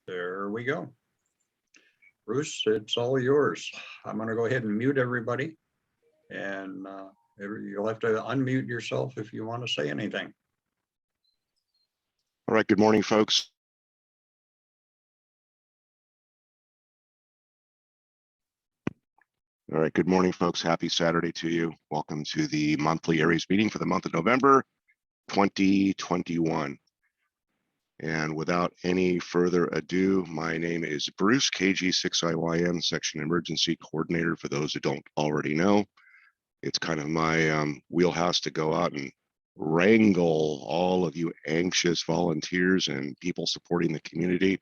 There we go. Bruce, it's all yours. I'm going to go ahead and mute everybody, and you'll have to unmute yourself if you want to say anything. All right, good morning, folks. All right, good morning, folks. Happy Saturday to you. Welcome to the monthly ARES meeting for the month of November 2021. And without any further ado, my name is Bruce, KG6IYN, Section Emergency Coordinator, for those who don't already know. It's kind of my wheelhouse to go out and wrangle all of you anxious volunteers and people supporting the community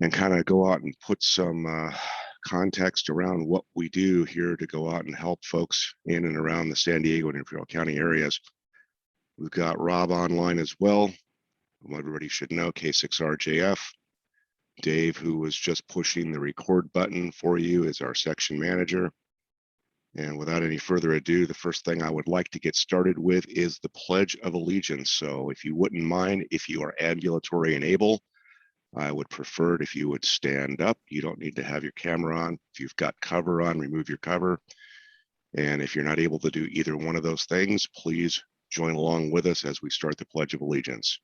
and kind of go out and put some context around what we do here to go out and help folks in and around the San Diego and Imperial County areas. We've got Rob online as well, whom everybody should know, K6RJF. Dave, who was just pushing the record button for you, is our section manager. And without any further ado, the first thing I would like to get started with is the Pledge of Allegiance. So if you wouldn't mind, if you are ambulatory and able, I would prefer it if you would stand up. You don't need to have your camera on. If you've got cover on, remove your cover. And if you're not able to do either one of those things, please join along with us as we start the Pledge of Allegiance.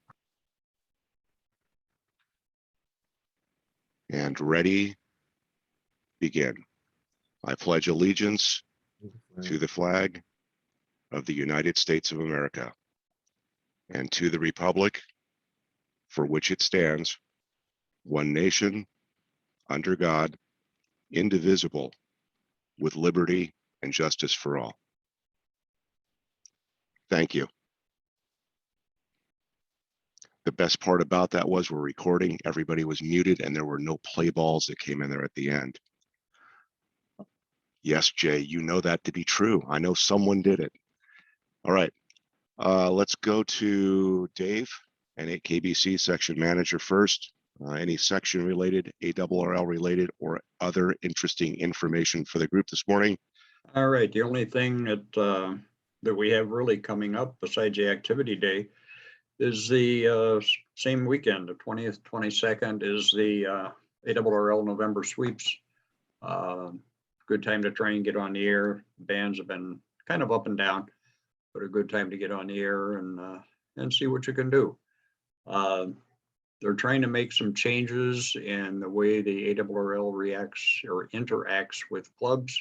And ready, begin. I pledge allegiance to the flag of the United States of America and to the republic for which it stands, one nation, under God, indivisible, with liberty and justice for all. Thank you. The best part about that was we're recording, everybody was muted, and there were no play balls that came in there at the end. Yes, Jay, you know that to be true. I know someone did it. All right, let's go to Dave, and KBC section manager first. Any section related, ARRL related, or other interesting information for the group this morning? All right, the only thing that we have really coming up besides the activity day is the same weekend, the 20th, 22nd is the ARRL November sweeps. Good time to try and get on the air. Bands have been kind of up and down, but a good time to get on the air and see what you can do. They're trying to make some changes in the way the ARRL reacts or interacts with clubs.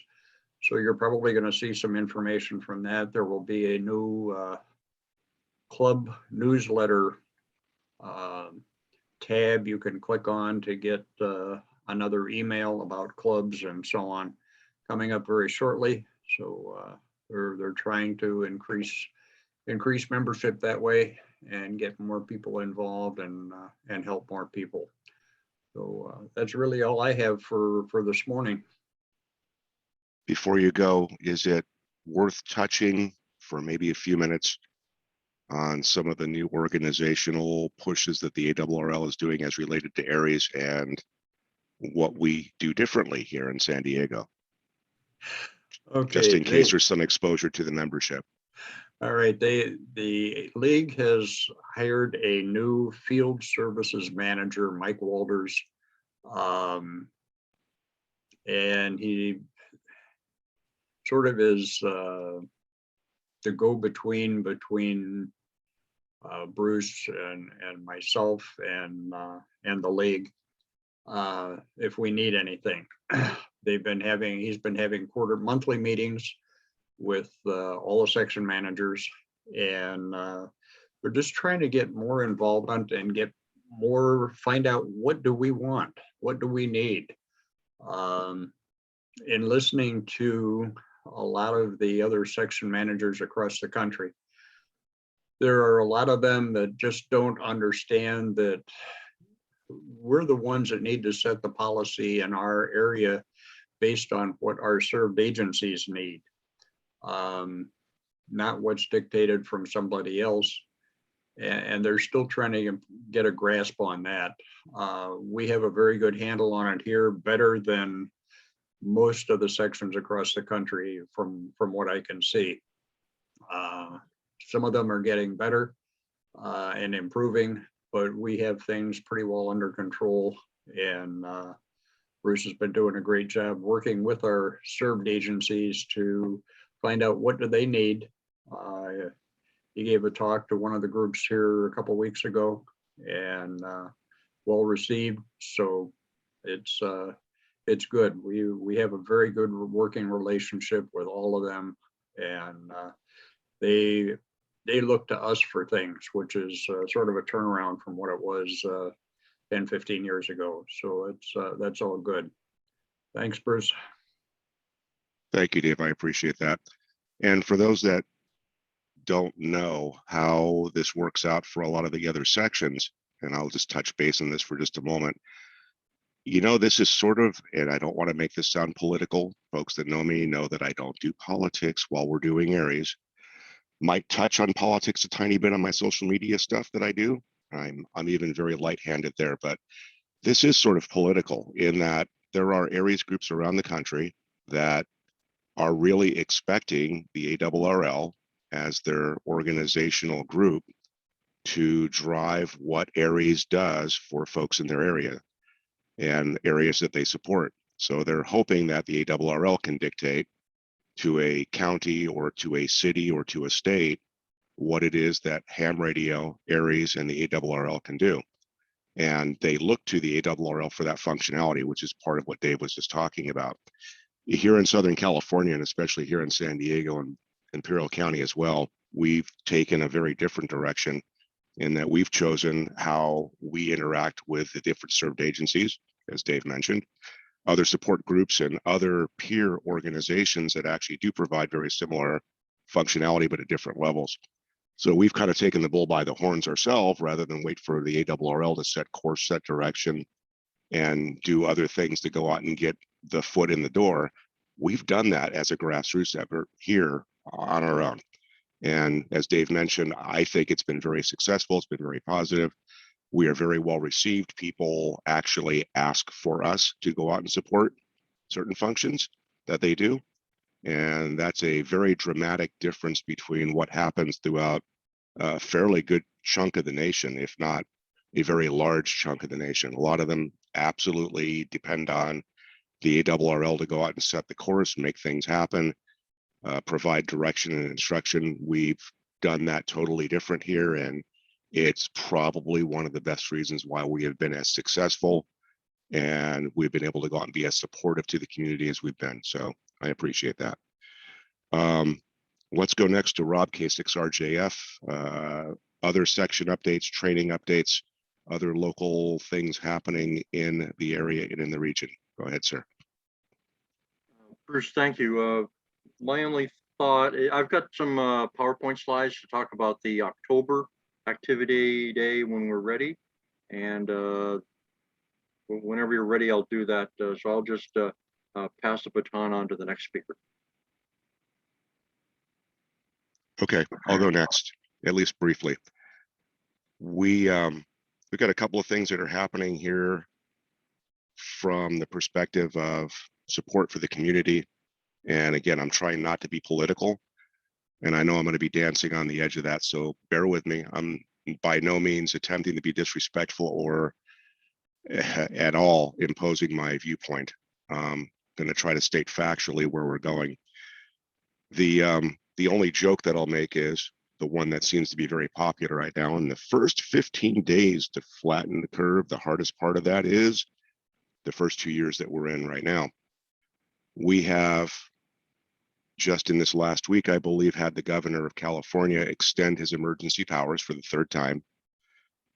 So you're probably going to see some information from that. There will be a new club newsletter tab you can click on to get another email about clubs and so on coming up very shortly. So they're trying to increase membership that way and get more people involved and help more people. So that's really all I have for this morning. Before you go, is it worth touching for maybe a few minutes on some of the new organizational pushes that the ARRL is doing as related to ARES and what we do differently here in San Diego? Okay, just in case there's some exposure to the membership. All right, the league has hired a new field services manager, Mike Walters, and he sort of is the go-between between Bruce and myself and the league if we need anything. He's been having monthly meetings with all the section managers, and we're just trying to get more involvement and find out what do we want, what do we need. In listening to a lot of the other section managers across the country, there are a lot of them that just don't understand that we're the ones that need to set the policy in our area based on what our served agencies need. Not what's dictated from somebody else, and they're still trying to get a grasp on that. We have a very good handle on it here, better than most of the sections across the country from what I can see. Some of them are getting better and improving, but we have things pretty well under control. And Bruce has been doing a great job working with our served agencies to find out what do they need. He gave a talk to one of the groups here a couple of weeks ago, and well received. So it's good. We have a very good working relationship with all of them, and they look to us for things, which is sort of a turnaround from what it was 10, 15 years ago. So that's all good. Thanks, Bruce. Thank you, Dave. I appreciate that. And for those that don't know how this works out for a lot of the other sections, and I'll just touch base on this for just a moment. You know, this is sort of, and I don't want to make this sound political. Folks that know me know that I don't do politics while we're doing ARES. Might touch on politics a tiny bit on my social media stuff that I do. I'm even very light-handed there, but this is sort of political in that there are ARES groups around the country that are really expecting the ARRL as their organizational group to drive what ARES does for folks in their area and areas that they support. So they're hoping that the ARRL can dictate to a county or to a city or to a state what it is that ham radio, ARES, and the ARRL can do. And they look to the ARRL for that functionality, which is part of what Dave was just talking about. Here in Southern California, and especially here in San Diego and Imperial County as well, we've taken a very different direction in that we've chosen how we interact with the different served agencies, as Dave mentioned, other support groups and other peer organizations that actually do provide very similar functionality, but at different levels. So we've kind of taken the bull by the horns ourselves rather than wait for the ARRL to set course, set direction, and do other things to go out and get the foot in the door. We've done that as a grassroots effort here on our own. And as Dave mentioned, I think it's been very successful. It's been very positive. We are very well received. People actually ask for us to go out and support certain functions that they do. And that's a very dramatic difference between what happens throughout a fairly good chunk of the nation, if not a very large chunk of the nation. A lot of them absolutely depend on the ARRL to go out and set the course, make things happen, provide direction and instruction. We've done that totally different here, and it's probably one of the best reasons why we have been as successful, and we've been able to go out and be as supportive to the community as we've been. So I appreciate that. Let's go next to Rob, K6RJF, other section updates, training updates, other local things happening in the area and in the region. Go ahead, sir. Bruce, thank you. My only thought, I've got some PowerPoint slides to talk about the October activity day when we're ready. And whenever you're ready, I'll do that. So I'll just pass the baton on to the next speaker. Okay, I'll go next, at least briefly. We've got a couple of things that are happening here from the perspective of support for the community. And again, I'm trying not to be political, and I know I'm going to be dancing on the edge of that, so bear with me. I'm by no means attempting to be disrespectful or at all imposing my viewpoint. I'm going to try to state factually where we're going. The only joke that I'll make is the one that seems to be very popular right now. In the first 15 days to flatten the curve, the hardest part of that is the first 2 years that we're in right now. We have just in this last week, I believe, had the governor of California extend his emergency powers for the third time.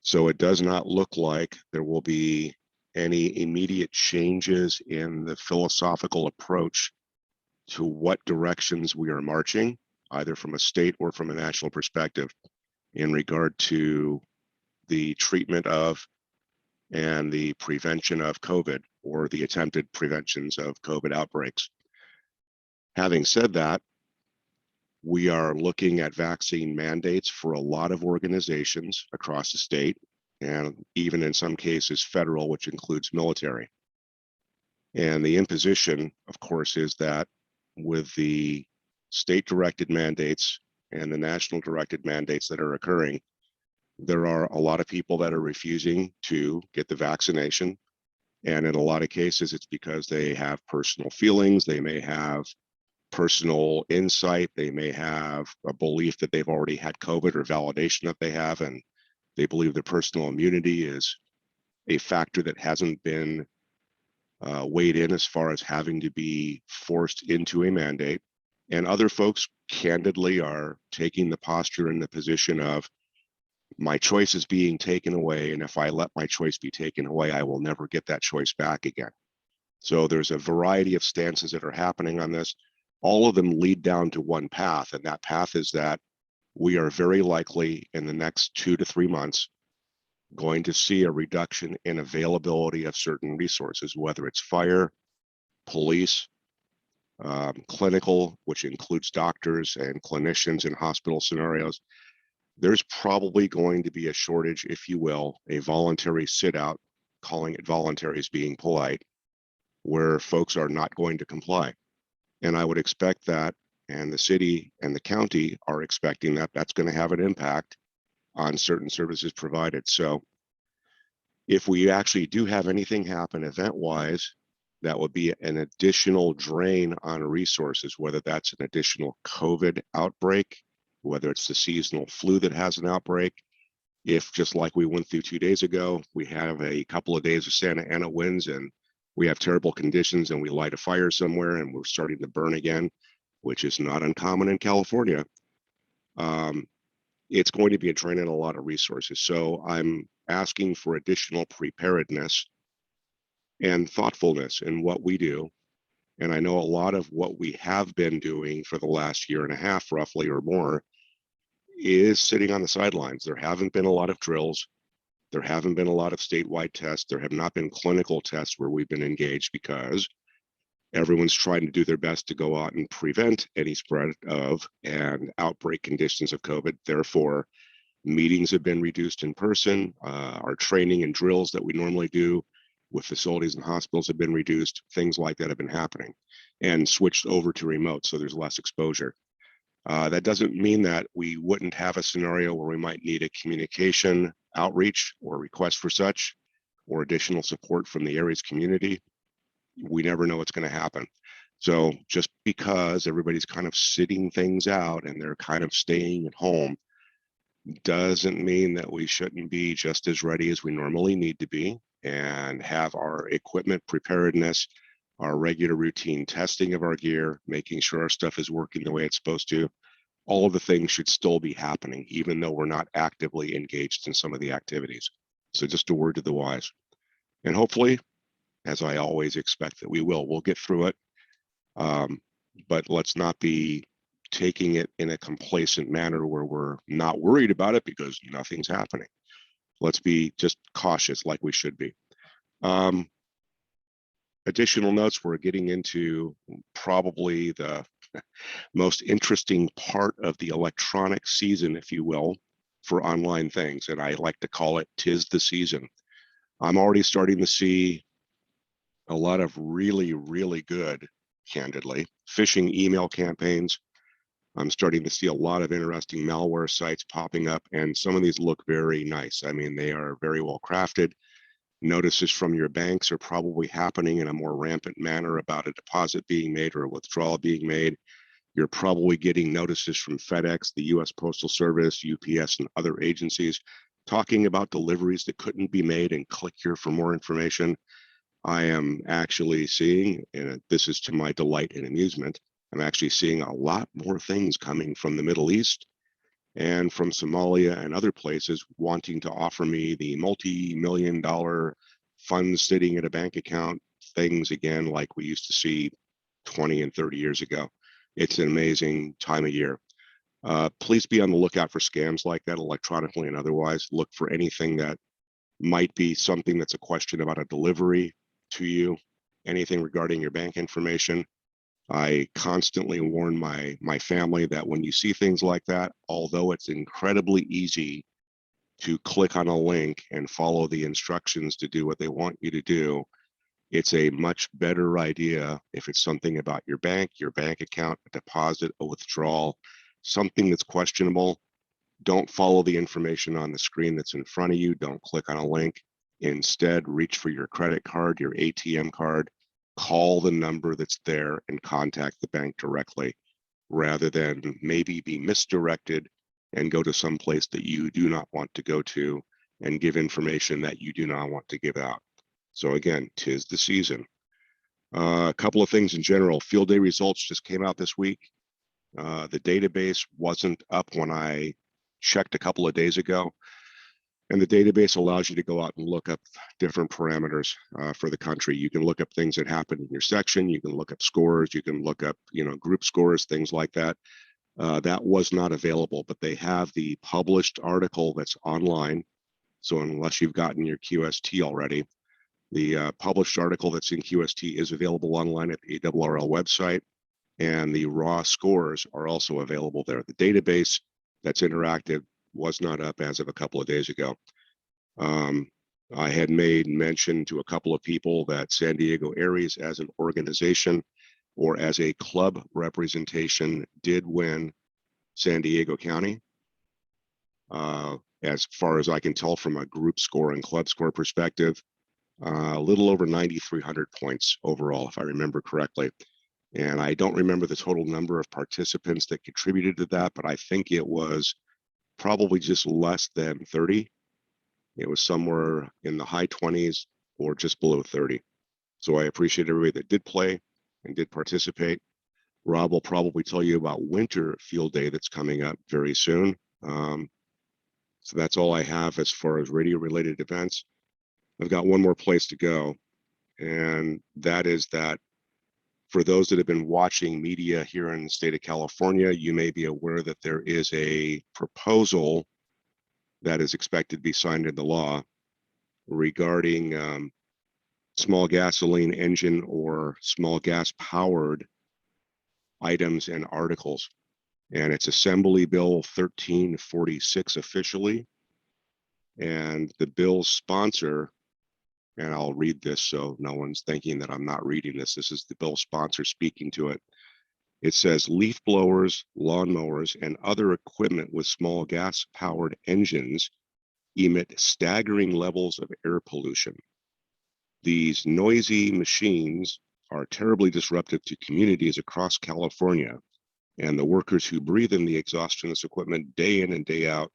So it does not look like there will be any immediate changes in the philosophical approach to what directions we are marching, either from a state or from a national perspective, in regard to the treatment of and the prevention of COVID or the attempted preventions of COVID outbreaks. Having said that, we are looking at vaccine mandates for a lot of organizations across the state, and even in some cases federal, which includes military. And the imposition, of course, is that with the state directed mandates and the national directed mandates that are occurring, There are a lot of people that are refusing to get the vaccination. And in a lot of cases, it's because they have personal feelings. They may have personal insight. They may have a belief that they've already had COVID or validation that they have, and they believe their personal immunity is a factor that hasn't been weighed in as far as having to be forced into a mandate. And other folks candidly are taking the posture and the position of, my choice is being taken away, and if I let my choice be taken away, I will never get that choice back again. So there's a variety of stances that are happening on this. All of them lead down to one path, and that path is that we are very likely in the next 2 to 3 months going to see a reduction in availability of certain resources, whether it's fire, police, clinical, which includes doctors and clinicians in hospital scenarios. There's probably going to be a shortage, if you will, a voluntary sit out, calling it voluntary is being polite, where folks are not going to comply. And I would expect that, and the city and the county are expecting that that's going to have an impact on certain services provided. So if we actually do have anything happen event-wise, that would be an additional drain on resources, whether that's an additional COVID outbreak, whether it's the seasonal flu that has an outbreak. If, just like we went through 2 days ago, we have a couple of days of Santa Ana winds and we have terrible conditions and we light a fire somewhere and we're starting to burn again, which is not uncommon in California, it's going to be a drain on a lot of resources. So I'm asking for additional preparedness and thoughtfulness in what we do. And I know a lot of what we have been doing for the last year and a half, roughly, or more, is sitting on the sidelines. There haven't been a lot of drills. There haven't been a lot of statewide tests. There have not been clinical tests where we've been engaged because everyone's trying to do their best to go out and prevent any spread of and outbreak conditions of COVID. Therefore, meetings have been reduced in person. Our training and drills that we normally do with facilities and hospitals have been reduced. Things like that have been happening and switched over to remote, so there's less exposure. That doesn't mean that we wouldn't have a scenario where we might need a communication outreach or request for such, or additional support from the ARES community. We never know what's going to happen. So just because everybody's kind of sitting things out and they're kind of staying at home doesn't mean that we shouldn't be just as ready as we normally need to be and have our equipment preparedness, our regular routine testing of our gear, making sure our stuff is working the way it's supposed to. All of the things should still be happening, even though we're not actively engaged in some of the activities. So just a word to the wise. And hopefully, as I always expect that we'll get through it. But let's not be taking it in a complacent manner where we're not worried about it because nothing's happening. Let's be just cautious like we should be. Additional notes, we're getting into probably the most interesting part of the electronic season, if you will, for online things. And I like to call it 'tis the season. I'm already starting to see a lot of really, really good, candidly, phishing email campaigns. I'm starting to see a lot of interesting malware sites popping up, and some of these look very nice. I mean, they are very well crafted. Notices from your banks are probably happening in a more rampant manner about a deposit being made or a withdrawal being made. You're probably getting notices from FedEx, the US Postal Service, UPS, and other agencies talking about deliveries that couldn't be made, and click here for more information. I am actually seeing, and this is to my delight and amusement, I'm actually seeing a lot more things coming from the Middle East and from Somalia and other places wanting to offer me the multi-million-dollar funds sitting at a bank account things again, like we used to see 20 and 30 years ago. It's an amazing time of year. Please be on the lookout for scams like that, electronically and otherwise. Look for anything that might be something that's a question about a delivery to you, anything regarding your bank information. I constantly warn my family that when you see things like that, although it's incredibly easy to click on a link and follow the instructions to do what they want you to do, it's a much better idea if it's something about your bank account, a deposit, a withdrawal, something that's questionable. don't follow the information on the screen that's in front of you. Don't click on a link. Instead, reach for your credit card, your ATM card, call the number that's there and contact the bank directly, rather than maybe be misdirected and go to some place that you do not want to go to and give information that you do not want to give out. So again, 'tis the season. A couple of things in general. Field day results just came out this week. The database wasn't up when I checked a couple of days ago. And the database allows you to go out and look up different parameters for the country. You can look up things that happened in your section. You can look up scores. You can look up, group scores, things like that. That was not available, but they have the published article that's online. So unless you've gotten your QST already, the published article that's in QST is available online at the ARRL website, and the raw scores are also available there. The database that's interactive was not up as of a couple of days ago. I had made mention to a couple of people that San Diego ARES as an organization or as a club representation did win San Diego County. As far as I can tell from a group score and club score perspective, a little over 9,300 points overall, if I remember correctly. And I don't remember the total number of participants that contributed to that, but I think it was probably just less than 30. It was somewhere in the high 20s or just below 30. So I appreciate everybody that did play and did participate. Rob will probably tell you about winter field day that's coming up very soon. So that's all I have as far as radio related events. I've got one more place to go, and that is that for those that have been watching media here in the state of California, you may be aware that there is a proposal that is expected to be signed into law regarding small gasoline engine or small gas powered items and articles. And it's Assembly Bill 1346 officially. And the bill's sponsor, and I'll read this so no one's thinking that I'm not reading this. This is the bill sponsor speaking to it. It says leaf blowers, lawnmowers, and other equipment with small gas powered engines emit staggering levels of air pollution. These noisy machines are terribly disruptive to communities across California, and the workers who breathe in the exhaust from this equipment day in and day out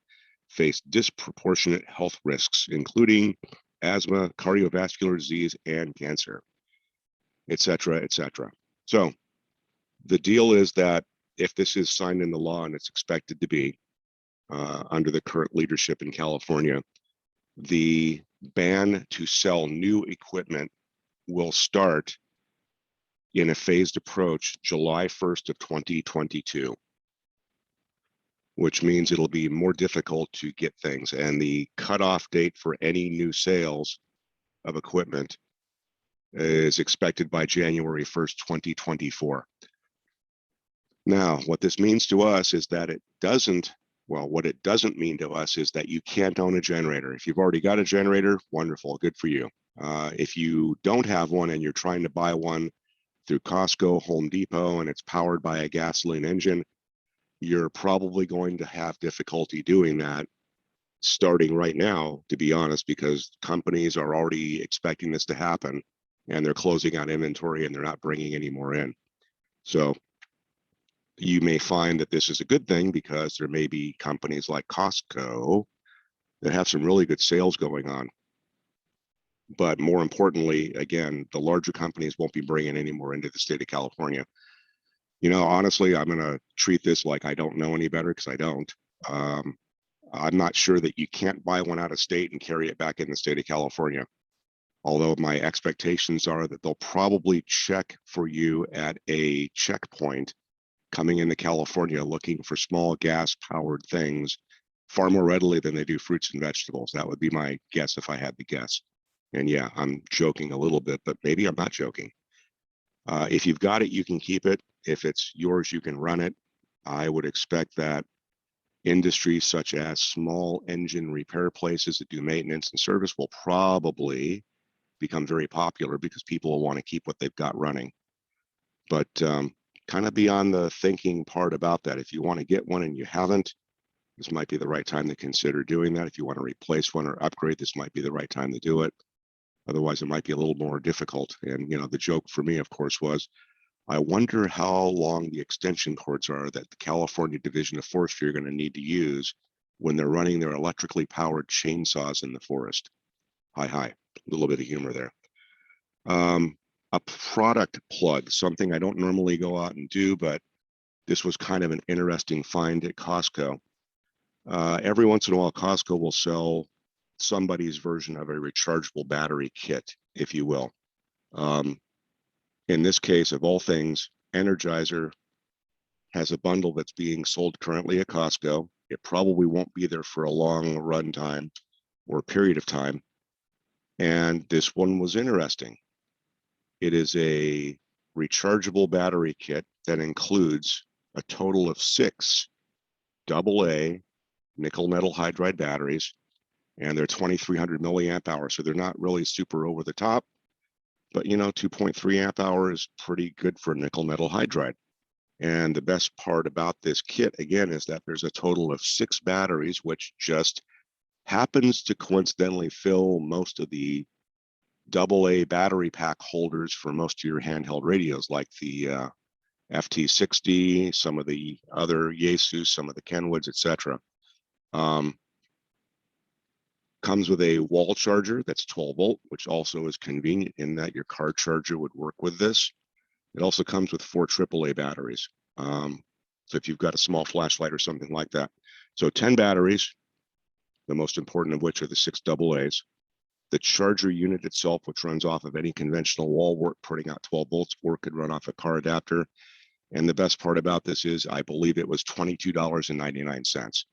face disproportionate health risks, including asthma, cardiovascular disease, and cancer, et cetera, et cetera. So the deal is that if this is signed into law, and it's expected to be under the current leadership in California, the ban to sell new equipment will start in a phased approach July 1st of 2022, which means it'll be more difficult to get things. And the cutoff date for any new sales of equipment is expected by January 1st, 2024. Now, what this means to us is that what it doesn't mean to us is that you can't own a generator. If you've already got a generator, wonderful, good for you. If you don't have one and you're trying to buy one through Costco, Home Depot, and it's powered by a gasoline engine, you're probably going to have difficulty doing that starting right now, to be honest, because companies are already expecting this to happen and they're closing out inventory and they're not bringing any more in. So you may find that this is a good thing because there may be companies like Costco that have some really good sales going on. But more importantly, again, the larger companies won't be bringing any more into the state of California. Honestly, I'm going to treat this like I don't know any better, because I don't. I'm not sure that you can't buy one out of state and carry it back in the state of California. Although my expectations are that they'll probably check for you at a checkpoint coming into California looking for small gas powered things far more readily than they do fruits and vegetables. That would be my guess if I had to guess. And yeah, I'm joking a little bit, but maybe I'm not joking. If you've got it, you can keep it. If it's yours, you can run it. I would expect that industries such as small engine repair places that do maintenance and service will probably become very popular because people will want to keep what they've got running. But kind of beyond the thinking part about that, if you want to get one and you haven't, this might be the right time to consider doing that. If you want to replace one or upgrade, this might be the right time to do it. Otherwise, it might be a little more difficult. And, you know, the joke for me, of course, was I wonder how long the extension cords are that the California Division of Forestry are going to need to use when they're running their electrically powered chainsaws in the forest. Hi, a little bit of humor there. A product plug, something I don't normally go out and do, but this was kind of an interesting find at Costco. Every once in a while, Costco will sell somebody's version of a rechargeable battery kit, if you will. In this case, of all things, Energizer has a bundle that's being sold currently at Costco. It probably won't be there for a long run time or period of time. And this one was interesting. It is a rechargeable battery kit that includes a total of 6 AA nickel metal hydride batteries, and they're 2300 milliamp hours. So they're not really super over the top, but you know, 2.3 amp hour is pretty good for nickel metal hydride. And the best part about this kit, again, is that there's a total of 6 batteries, which just happens to coincidentally fill most of the AA battery pack holders for most of your handheld radios, like the FT60, some of the other Yaesu, some of the Kenwoods, etc. Comes with a wall charger that's 12 volt, which also is convenient in that your car charger would work with this. It also comes with 4 AAA batteries. So if you've got a small flashlight or something like that. So 10 batteries, the most important of which are the 6 AA's. The charger unit itself, which runs off of any conventional wall wart, putting out 12 volts, or could run off a car adapter. And the best part about this is I believe it was $22.99.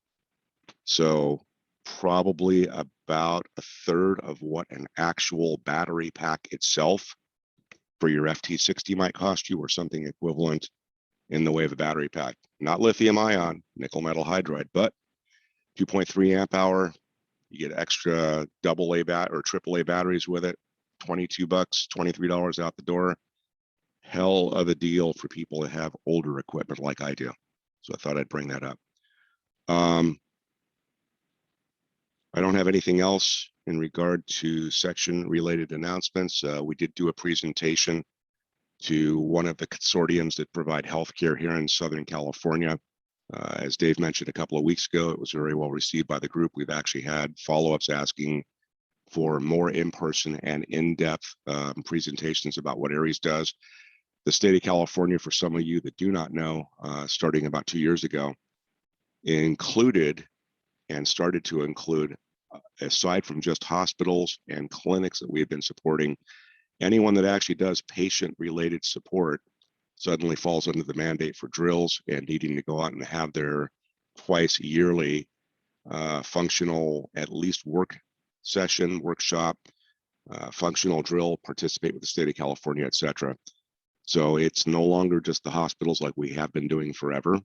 So probably about a third of what an actual battery pack itself for your FT60 might cost you, or something equivalent in the way of a battery pack. Not lithium ion, nickel metal hydride, but 2.3 amp hour. You get extra AA or AAA batteries with it. $22, $23 out the door. Hell of a deal for people that have older equipment like I do. So I thought I'd bring that up. I don't have anything else in regard to section related announcements. We did do a presentation to one of the consortiums that provide healthcare here in Southern California. As Dave mentioned a couple of weeks ago, it was very well received by the group. We've actually had follow-ups asking for more in-person and in-depth presentations about what ARES does. The state of California, for some of you that do not know, starting about 2 years ago, included and started to include, aside from just hospitals and clinics that we have been supporting, anyone that actually does patient-related support suddenly falls under the mandate for drills and needing to go out and have their twice yearly functional, at least work session, workshop, functional drill, participate with the state of California, etc. So it's no longer just the hospitals like we have been doing forever,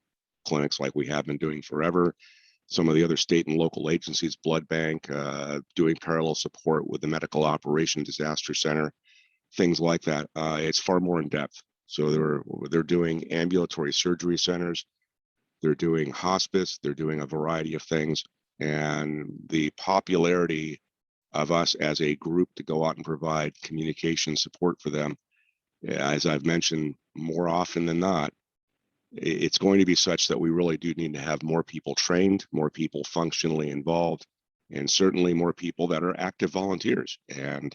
clinics like we have been doing forever. Some of the other state and local agencies, blood bank, doing parallel support with the Medical Operation Disaster Center, things like that. It's far more in depth. So they're doing ambulatory surgery centers, they're doing hospice, they're doing a variety of things. And the popularity of us as a group to go out and provide communication support for them, as I've mentioned more often than not, it's going to be such that we really do need to have more people trained, more people functionally involved, and certainly more people that are active volunteers. And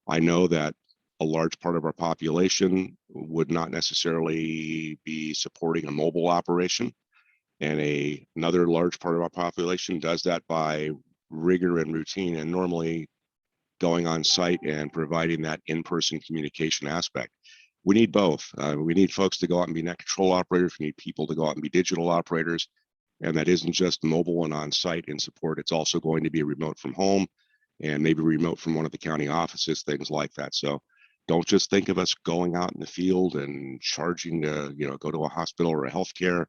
I know that a large part of our population would not necessarily be supporting a mobile operation. And another large part of our population does that by rigor and routine, and normally going on site and providing that in-person communication aspect. We need both. We need folks to go out and be net control operators. We need people to go out and be digital operators. And that isn't just mobile and on site in support. It's also going to be remote from home and maybe remote from one of the county offices, things like that. So don't just think of us going out in the field and charging to, go to a hospital or a healthcare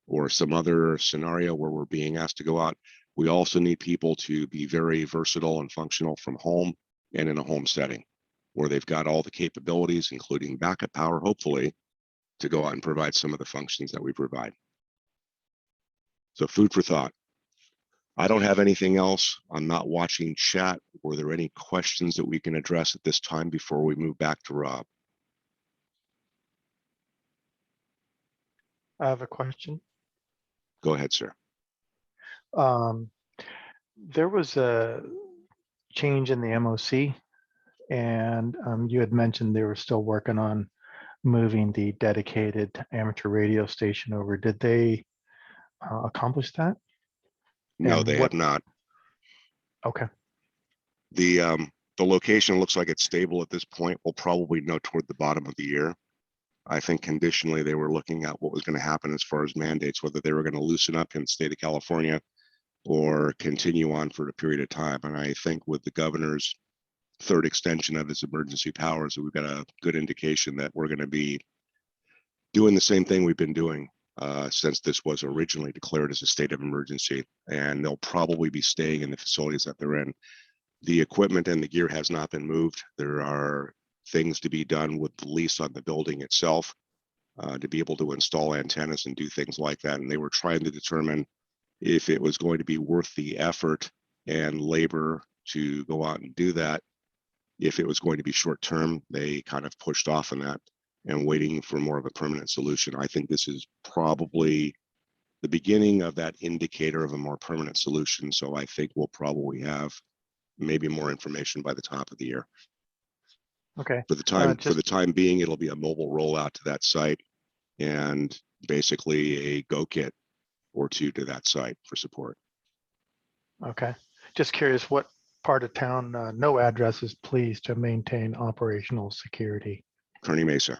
or some other scenario where we're being asked to go out. We also need people to be very versatile and functional from home and in a home setting where they've got all the capabilities, including backup power, hopefully, to go out and provide some of the functions that we provide. So food for thought. I don't have anything else. I'm not watching chat. Were there any questions that we can address at this time before we move back to Rob? I have a question. Go ahead, sir. There was a change in the MOC, and you had mentioned they were still working on moving the dedicated amateur radio station over. Did they accomplish that? No, And they have not. Okay. The location looks like it's stable at this point. We'll probably know toward the bottom of the year. I think conditionally they were looking at what was going to happen as far as mandates, whether they were going to loosen up in the state of California or continue on for a period of time. And I think with the governor's third extension of his emergency powers, we've got a good indication that we're going to be doing the same thing we've been doing since this was originally declared as a state of emergency. And they'll probably be staying in the facilities that they're in. The equipment and the gear has not been moved. There are things to be done with the lease on the building itself to be able to install antennas and do things like that. And they were trying to determine if it was going to be worth the effort and labor to go out and do that. If it was going to be short term, they kind of pushed off on that and waiting for more of a permanent solution. I think this is probably the beginning of that indicator of a more permanent solution. So I think we'll probably have maybe more information by the top of the year. Okay. For the time being, it'll be a mobile rollout to that site and basically a go kit or two to that site for support. Okay. Just curious, what part of town no address is pleased to maintain operational security? Kearney Mesa,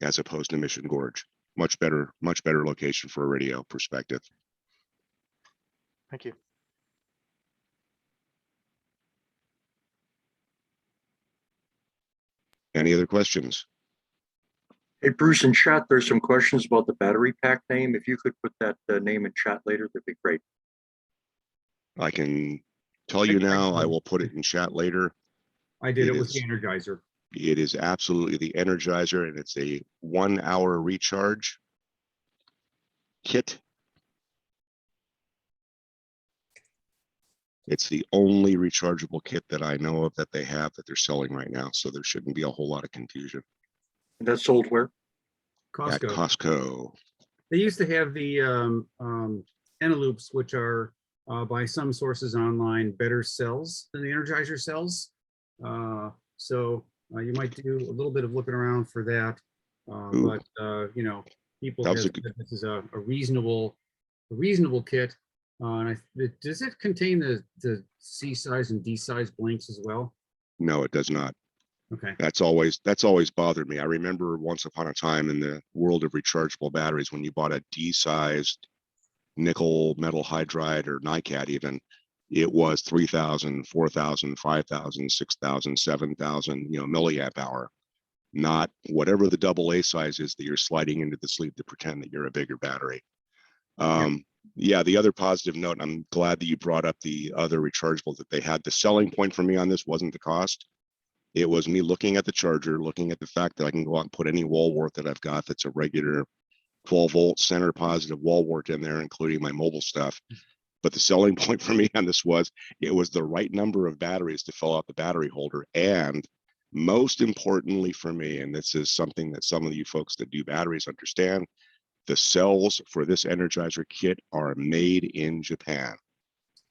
as opposed to Mission Gorge. Much better location for a radio perspective. Thank you. Any other questions? Hey, Bruce, in chat, there's some questions about the battery pack name. If you could put that name in chat later, that'd be great. I can tell you now, I will put it in chat later. I did. It was the Energizer. It is absolutely the Energizer, and it's a 1 hour recharge kit. It's the only rechargeable kit that I know of that they have that they're selling right now. So there shouldn't be a whole lot of confusion. And that's sold where? At Costco. Costco. They used to have the Eneloops, which are by some sources online better cells than the Energizer cells. So you might do a little bit of looking around for that. But you know, people have said this is a reasonable kit. And does it contain the C size and D size blinks as well? No, it does not. Okay. That's always bothered me. I remember once upon a time in the world of rechargeable batteries, when you bought a D-sized nickel metal hydride or NiCad even, it was 3,000, 4,000, 5,000, 6,000, 7,000, milliamp hour, not whatever the AA size is that you're sliding into the sleeve to pretend that you're a bigger battery. Yeah, the other positive note, I'm glad that you brought up the other rechargeable that they had. The selling point for me on this wasn't the cost. It was me looking at the charger, looking at the fact that I can go out and put any wall wart that I've got that's a regular 12 volt center positive wall wart in there, including my mobile stuff. But the selling point for me on this was it was the right number of batteries to fill out the battery holder. And most importantly for me, and this is something that some of you folks that do batteries understand, the cells for this Energizer kit are made in Japan.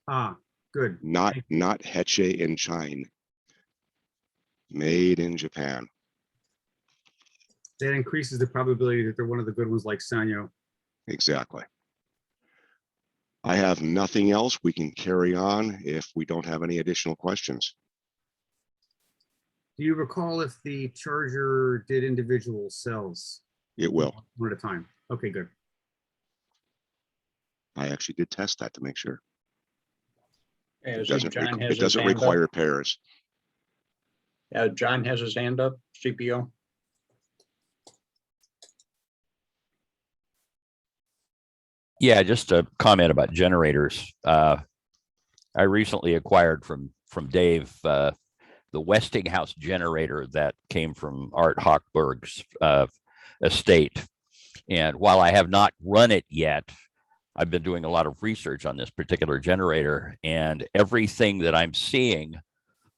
Ah, good. Not Heche in China. Made in Japan. That increases the probability that they're one of the good ones like Sanyo. Exactly. I have nothing else. We can carry on if we don't have any additional questions. Do you recall if the charger did individual cells? It will. One at a time. Okay, good. I actually did test that to make sure. It It doesn't require pairs. John has his hand up, CPO. Yeah, just a comment about generators. I recently acquired from Dave the Westinghouse generator that came from Art Hochberg's estate. And while I have not run it yet, I've been doing a lot of research on this particular generator, and everything that I'm seeing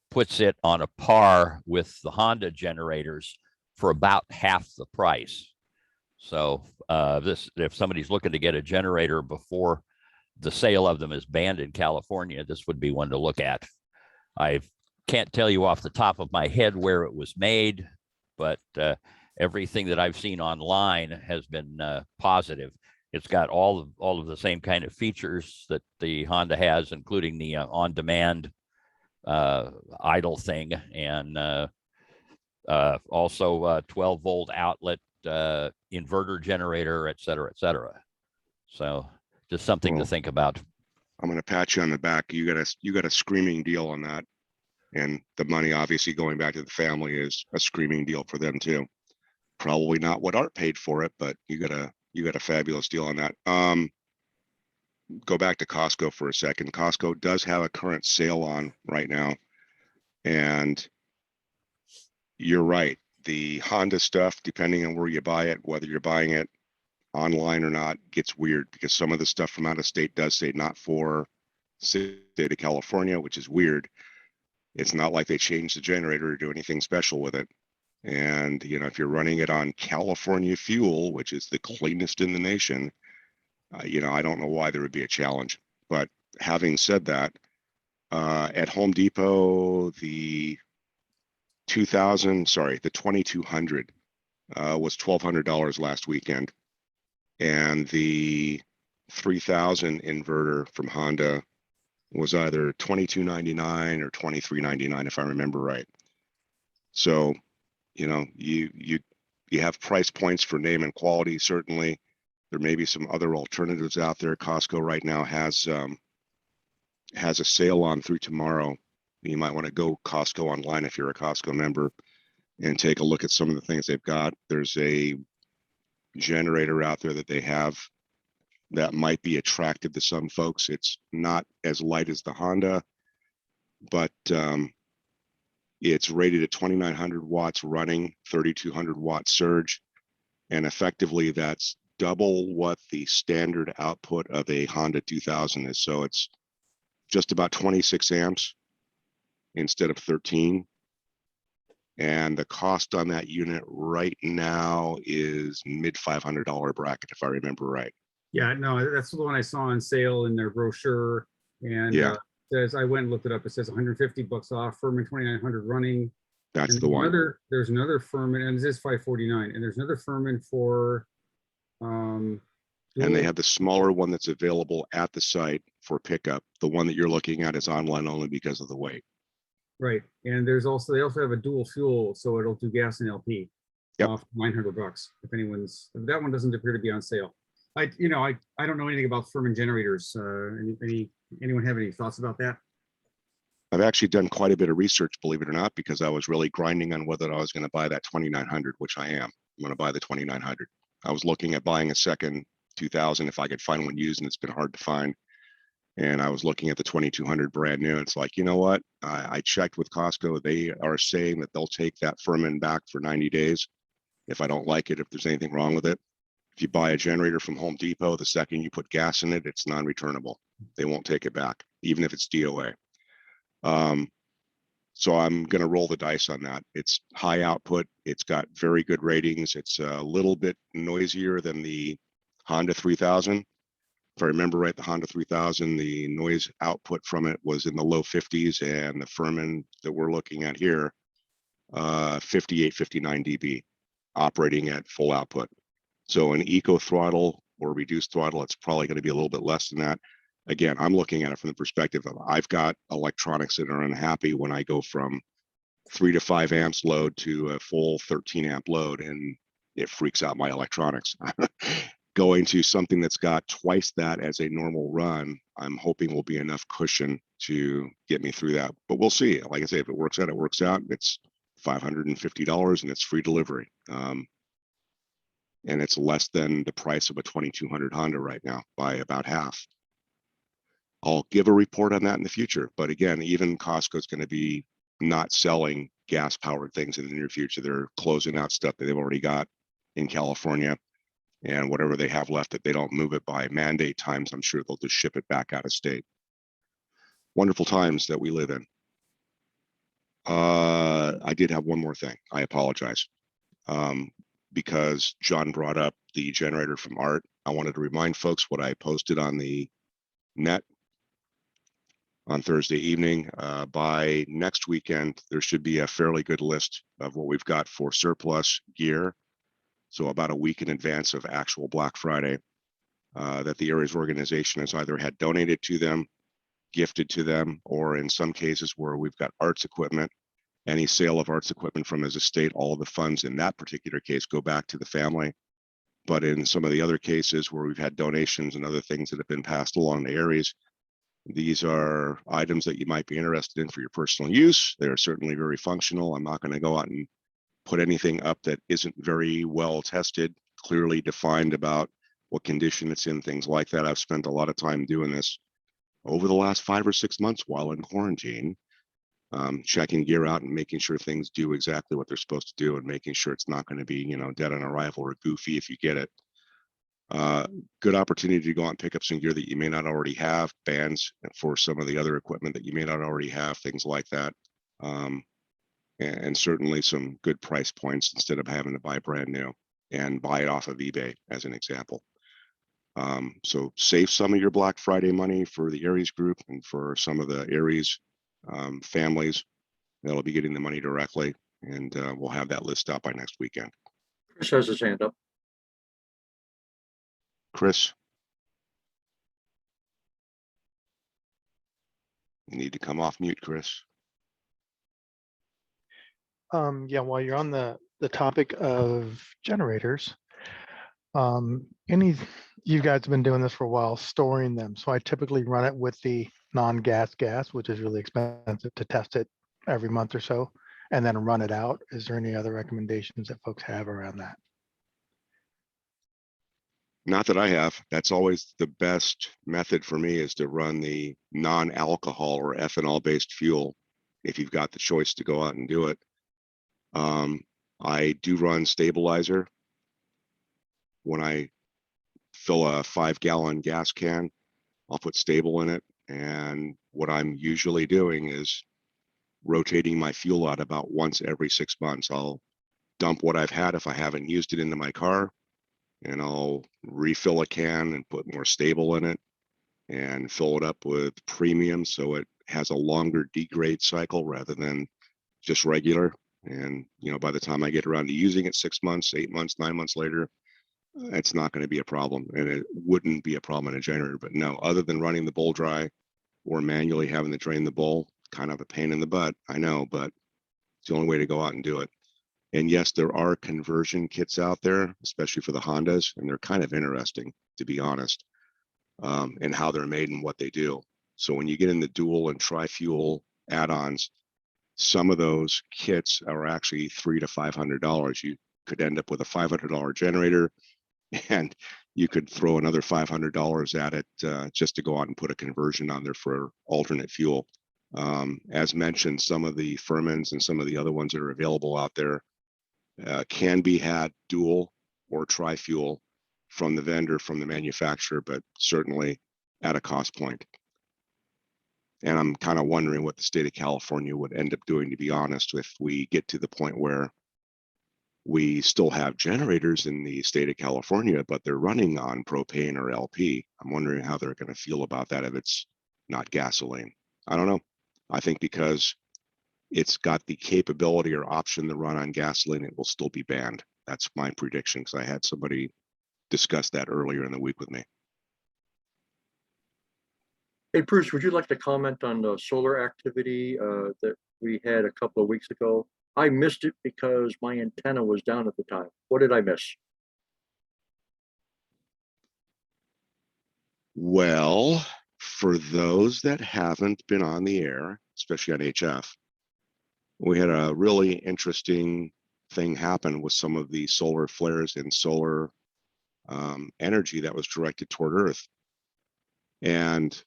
puts it on a par with the Honda generators for about half the price. So if somebody's looking to get a generator before the sale of them is banned in California, this would be one to look at. I can't tell you off the top of my head where it was made, but everything that I've seen online has been positive. It's got all of the same kind of features that the Honda has, including the on-demand idle thing, and also 12-volt outlet, inverter generator, et cetera, et cetera. So just something to Well, think about. I'm going to pat you on the back. You got a screaming deal on that. And the money obviously going back to the family is a screaming deal for them too. Probably not what Art paid for it, but you got a fabulous deal on that. Go back to Costco for a second. Costco does have a current sale on right now. And you're right. The Honda stuff, depending on where you buy it, whether you're buying it online or not, gets weird because some of the stuff from out of state does say not for state of California, which is weird. It's not like they changed the generator or do anything special with it. And, you know, if you're running it on California fuel, which is the cleanest in the nation, you know, I don't know why there would be a challenge. But having said that, at Home Depot, the 2200 was $1,200 last weekend. And the 3000 inverter from Honda was either $22.99 or $23.99, if I remember right. So, you know, you have price points for name and quality. Certainly, there may be some other alternatives out there. Costco right now has a sale on through tomorrow. You might want to go Costco online if you're a Costco member and take a look at some of the things they've got. There's a generator out there that they have that might be attractive to some folks. It's not as light as the Honda, but it's rated at 2,900 watts running, 3,200 watt surge. And effectively that's double what the standard output of a Honda 2000 is. So it's just about 26 amps instead of 13. And the cost on that unit right now is mid $500 bracket, if I remember right. Yeah, no, that's the one I saw on sale in their brochure. And Yeah. says, I went and looked it up. It says 150 bucks off, Furman 2,900 running. That's And the one. there's another Furman, and this is 549. And there's another Furman for And they dual- have the smaller one that's available at the site for pickup. The one that you're looking at is online only because of the weight. right. And they also have a dual fuel, so it'll do gas and LP. Yep. Off 900 bucks. If that one doesn't appear to be on sale. I don't know anything about Furman generators. Anyone have any thoughts about that? I've actually done quite a bit of research, believe it or not, because I was really grinding on whether I was going to buy that 2,900, which I am. I'm going to buy the 2,900. I was looking at buying a second 2000 if I could find one used, and it's been hard to find. And I was looking at the 2,200 brand new. It's like, you know what? I checked with Costco. They are saying that they'll take that Furman back for 90 days. If I don't like it, if there's anything wrong with it. If you buy a generator from Home Depot, the second you put gas in it, it's non-returnable. They won't take it back, even if it's DOA. So I'm going to roll the dice on that. It's high output. It's got very good ratings. It's a little bit noisier than the Honda 3000. If I remember right, the Honda 3000, the noise output from it was in the low 50s, and the Furman that we're looking at here, 58, 59 dB operating at full output. So an eco throttle or reduced throttle, it's probably going to be a little bit less than that. Again, I'm looking at it from the perspective of I've got electronics that are unhappy when I go from 3 to 5 amps load to a full 13 amp load, and it freaks out my electronics. Going to something that's got twice that as a normal run, I'm hoping will be enough cushion to get me through that. But we'll see. Like I say, if it works out, it works out. It's $550 and it's free delivery. And it's less than the price of a 2200 Honda right now by about half. I'll give a report on that in the future. But again, even Costco's going to be not selling gas powered things in the near future. They're closing out stuff that they've already got in California. And whatever they have left, that they don't move it by mandate times, I'm sure they'll just ship it back out of state. Wonderful times that we live in. I did have one more thing. I apologize. Because John brought up the generator from ART. I wanted to remind folks what I posted on the net on Thursday evening. By next weekend, there should be a fairly good list of what we've got for surplus gear. So about a week in advance of actual Black Friday, that the ARES organization has either had donated to them, gifted to them, or in some cases where we've got arts equipment, any sale of arts equipment from his estate, all of the funds in that particular case go back to the family. But in some of the other cases where we've had donations and other things that have been passed along to ARES, these are items that you might be interested in for your personal use. They're certainly very functional. I'm not going to go out and put anything up that isn't very well tested, clearly defined about what condition it's in, things like that. I've spent a lot of time doing this over the last 5 or 6 months while in quarantine, checking gear out and making sure things do exactly what they're supposed to do, and making sure it's not going to be, you know, dead on arrival or goofy if you get it. Good opportunity to go out and pick up some gear that you may not already have, bands for some of the other equipment that you may not already have, things like that. And certainly some good price points instead of having to buy brand new and buy it off of eBay as an example. So save some of your Black Friday money for the ARES group and for some of the ARES families that'll be getting the money directly. And we'll have that list out by next weekend. Chris has his hand up. Chris, you need to come off mute, Chris. Yeah, while you're on the topic of generators, you guys have been doing this for a while, storing them. So I typically run it with the non-gas gas, which is really expensive to test it every month or so, and then run it out. Is there any other recommendations that folks have around that? Not that I have. That's always the best method for me, is to run the non-alcohol or ethanol based fuel if you've got the choice to go out and do it. I do run stabilizer. When I fill a 5-gallon gas can, I'll put stable in it. And what I'm usually doing is rotating my fuel out about once every 6 months. I'll dump what I've had if I haven't used it into my car, and I'll refill a can and put more stable in it and fill it up with premium so it has a longer degrade cycle rather than just regular. And, you know, by the time I get around to using it 6 months, 8 months, 9 months later, it's not going to be a problem. And it wouldn't be a problem in a generator. But no, other than running the bowl dry or manually having to drain the bowl, kind of a pain in the butt, I know, but it's the only way to go out and do it. And yes, there are conversion kits out there, especially for the Hondas, and they're kind of interesting, to be honest, and how they're made and what they do. So when you get in the dual and tri-fuel add-ons, some of those kits are actually $300 to $500. You could end up with a $500 generator, and you could throw another $500 at it just to go out and put a conversion on there for alternate fuel. As mentioned, some of the Furmans and some of the other ones that are available out there can be had dual or tri-fuel from the vendor, from the manufacturer, but certainly at a cost point. And I'm kind of wondering what the state of California would end up doing, to be honest, if we get to the point where we still have generators in the state of California, but they're running on propane or LP. I'm wondering how they're going to feel about that if it's not gasoline. I don't know. I think because it's got the capability or option to run on gasoline, it will still be banned. That's my prediction, because I had somebody discuss that earlier in the week with me. Hey, Bruce, would you like to comment on the solar activity that we had a couple of weeks ago? I missed it because my antenna was down at the time. What did I miss? Well, for those that haven't been on the air, especially on HF, we had a really interesting thing happen with some of the solar flares and solar energy that was directed toward Earth. And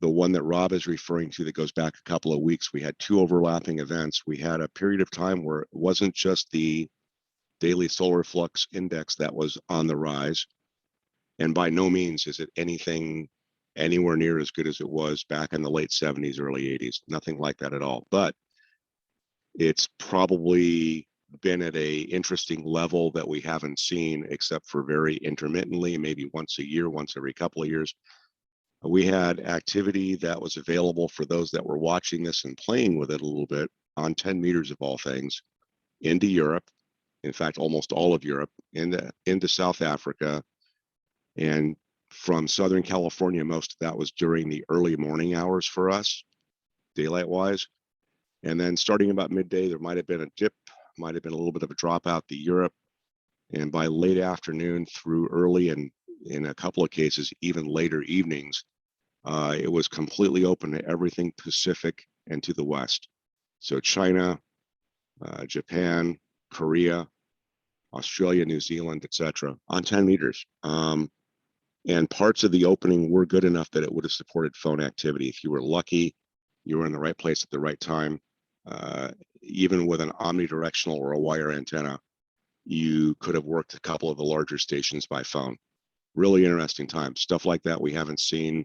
the one that Rob is referring to that goes back a couple of weeks, we had 2 overlapping events. We had a period of time where it wasn't just the daily solar flux index that was on the rise. And by no means is it anything anywhere near as good as it was back in the late 70s, early 80s. Nothing like that at all. But it's probably been at a interesting level that we haven't seen except for very intermittently, maybe once a year, once every couple of years. We had activity that was available for those that were watching this and playing with it a little bit on 10 meters of all things into Europe. In fact, almost all of Europe, into South Africa, and from Southern California. Most of that was during the early morning hours for us, daylight wise. And then starting about midday, there might have been a dip, might have been a little bit of a dropout to Europe. And by late afternoon through early, and in a couple of cases, even later evenings, it was completely open to everything Pacific and to the West. So China, Japan, Korea, Australia, New Zealand, etc., on 10 meters. And parts of the opening were good enough that it would have supported phone activity. If you were lucky, you were in the right place at the right time. Even with an omnidirectional or a wire antenna, you could have worked a couple of the larger stations by phone. Really interesting time. Stuff like that we haven't seen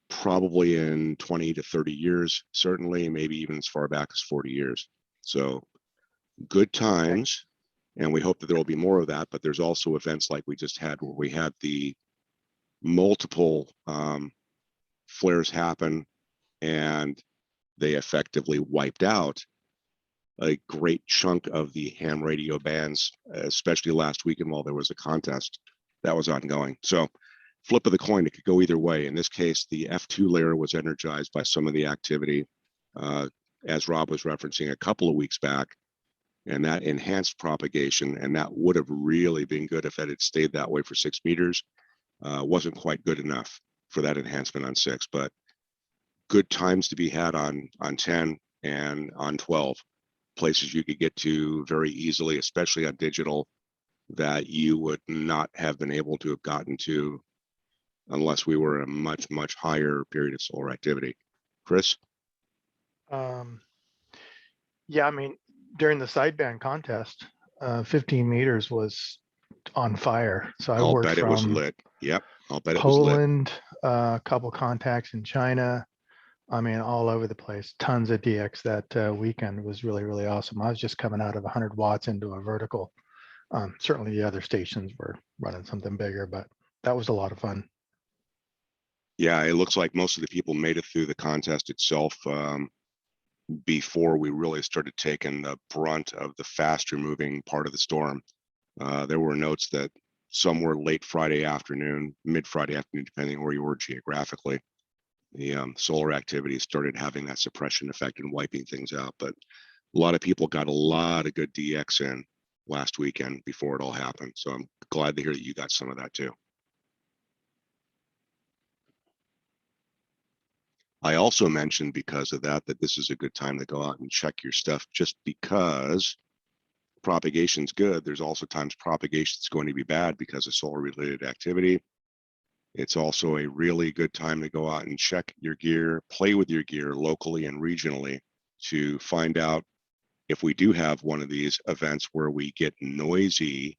probably in 20 to 30 years, certainly, maybe even as far back as 40 years. So good times. And we hope that there will be more of that, but there's also events like we just had where we had the multiple flares happen and they effectively wiped out a great chunk of the ham radio bands, especially last weekend while there was a contest that was ongoing. So flip of the coin, it could go either way. In this case, the F2 layer was energized by some of the activity, as Rob was referencing a couple of weeks back, and that enhanced propagation, and that would have really been good if it had stayed that way for 6 meters. Wasn't quite good enough for that enhancement on 6, but good times to be had on 10 and on 12. Places you could get to very easily, especially on digital, that you would not have been able to have gotten to unless we were in a much, much higher period of solar activity. Chris? Yeah, I mean, during the sideband contest, 15 meters was on fire. So I I'll worked bet it was from lit. Yep, I'll bet it was lit. Poland, a couple contacts in China. I mean, all over the place. Tons of DX that weekend. It was really, really awesome. I was just coming out of 100 watts into a vertical. Certainly the other stations were running something bigger, but that was a lot of fun. Yeah, it looks like most of the people made it through the contest itself before we really started taking the brunt of the faster moving part of the storm. There were notes that some were late Friday afternoon, mid Friday afternoon, depending on where you were geographically. The solar activity started having that suppression effect and wiping things out. But a lot of people got a lot of good DX in last weekend before it all happened. So I'm glad to hear that you got some of that too. I also mentioned because of that, that this is a good time to go out and check your stuff, just because propagation's good. There's also times propagation's going to be bad because of solar related activity. It's also a really good time to go out and check your gear, play with your gear locally and regionally to find out if we do have one of these events where we get noisy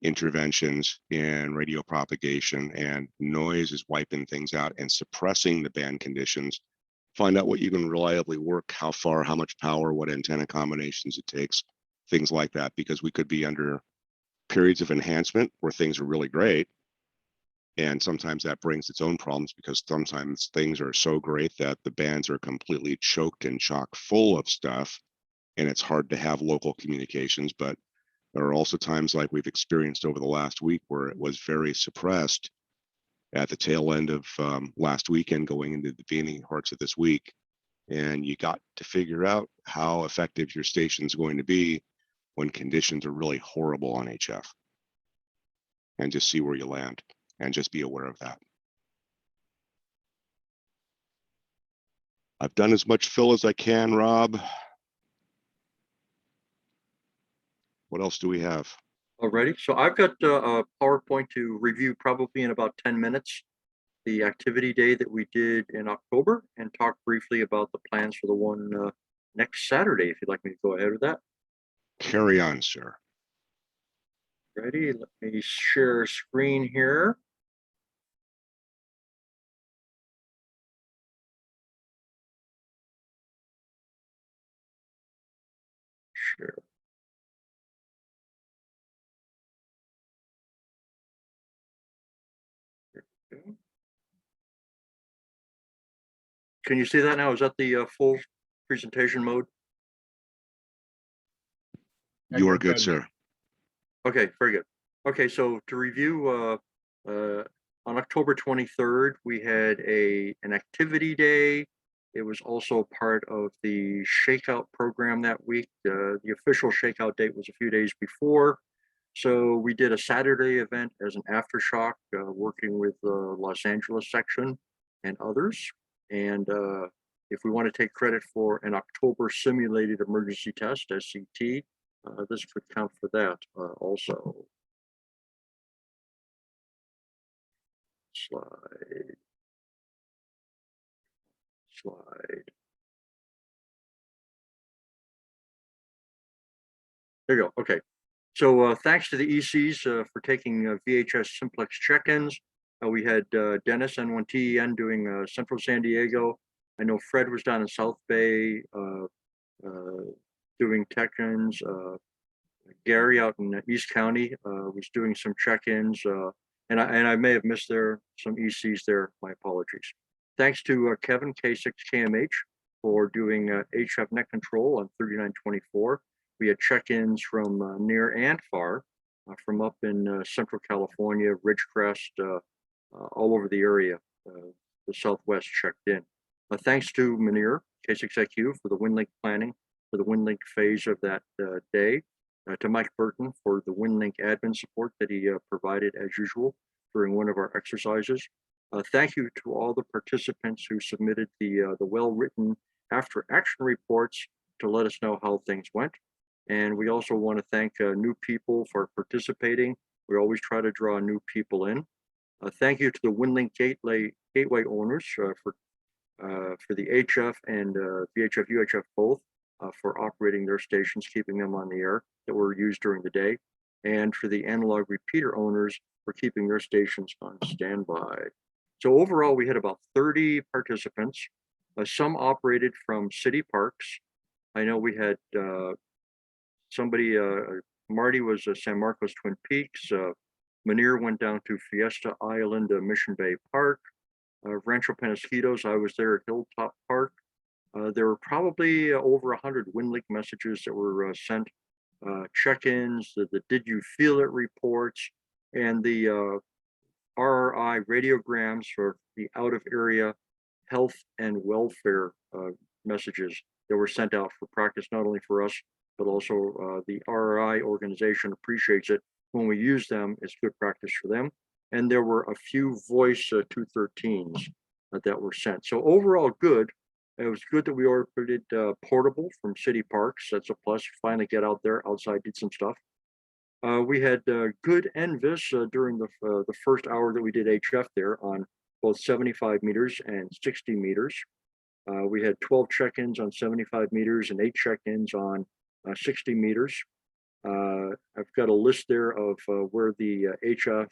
interventions in radio propagation and noise is wiping things out and suppressing the band conditions. Find out what you can reliably work, how far, how much power, what antenna combinations it takes, things like that, because we could be under periods of enhancement where things are really great. And sometimes that brings its own problems because sometimes things are so great that the bands are completely choked and chock full of stuff and it's hard to have local communications. But there are also times like we've experienced over the last week where it was very suppressed at the tail end of last weekend going into the beginning parts of this week. And you got to figure out how effective your station's going to be when conditions are really horrible on HF, and just see where you land. And just be aware of that. I've done as much fill as I can, Rob. What else do we have? Alrighty, so I've got a PowerPoint to review probably in about 10 minutes. The activity day that we did in October, and talk briefly about the plans for the one next Saturday, if you'd like me to go ahead with that. Carry on, sir. Ready? Let me share screen here. Share. Can you see that now? Is that the full presentation mode? You are good, sir. Okay, very good. Okay, so to review, on October 23rd, we had an activity day. It was also part of the shakeout program that week. The official shakeout date was a few days before. So we did a Saturday event as an aftershock, working with the Los Angeles section and others. And if we want to take credit for an October simulated emergency test, SCT, this could count for that also. Slide. There you go. Okay. So thanks to the ECs for taking VHS simplex check-ins. We had Dennis N1TEN doing Central San Diego. I know Fred was down in South Bay doing check-ins. Gary out in East County was doing some check-ins. And I may have missed some ECs there. My apologies. Thanks to Kevin K6KMH for doing HF net control on 3924. We had check-ins from near and far, from up in Central California, Ridgecrest, all over the area. The Southwest checked in. Thanks to Manir K6IQ for the WinLink planning for the WinLink phase of that day. To Mike Burton for the WinLink admin support that he provided as usual during one of our exercises. Thank you to all the participants who submitted the well-written after action reports to let us know how things went. And we also want to thank new people for participating. We always try to draw new people in. Thank you to the WinLink gateway owners for the HF and VHF, UHF both for operating their stations, keeping them on the air that were used during the day, and for the analog repeater owners for keeping their stations on standby. So overall, we had about 30 participants. Some operated from city parks. I know we had somebody, Marty was San Marcos Twin Peaks. Manir went down to Fiesta Island, Mission Bay Park. Rancho Penasquitos, I was there at Hilltop Park. There were probably over 100 WinLink messages that were sent, check-ins, the did you feel it reports, and the RRI radiograms for the out of area health and welfare messages that were sent out for practice, not only for us, but also the RRI organization appreciates it. When we use them, it's good practice for them. And there were a few voice 213s that were sent. So overall good. It was good that we ordered portable from city parks. That's a plus. Finally get out there outside, did some stuff. We had good NVIS during the first hour that we did HF there on both 75 meters and 60 meters. We had 12 check-ins on 75 meters and 8 check-ins on 60 meters. I've got a list there of where the HF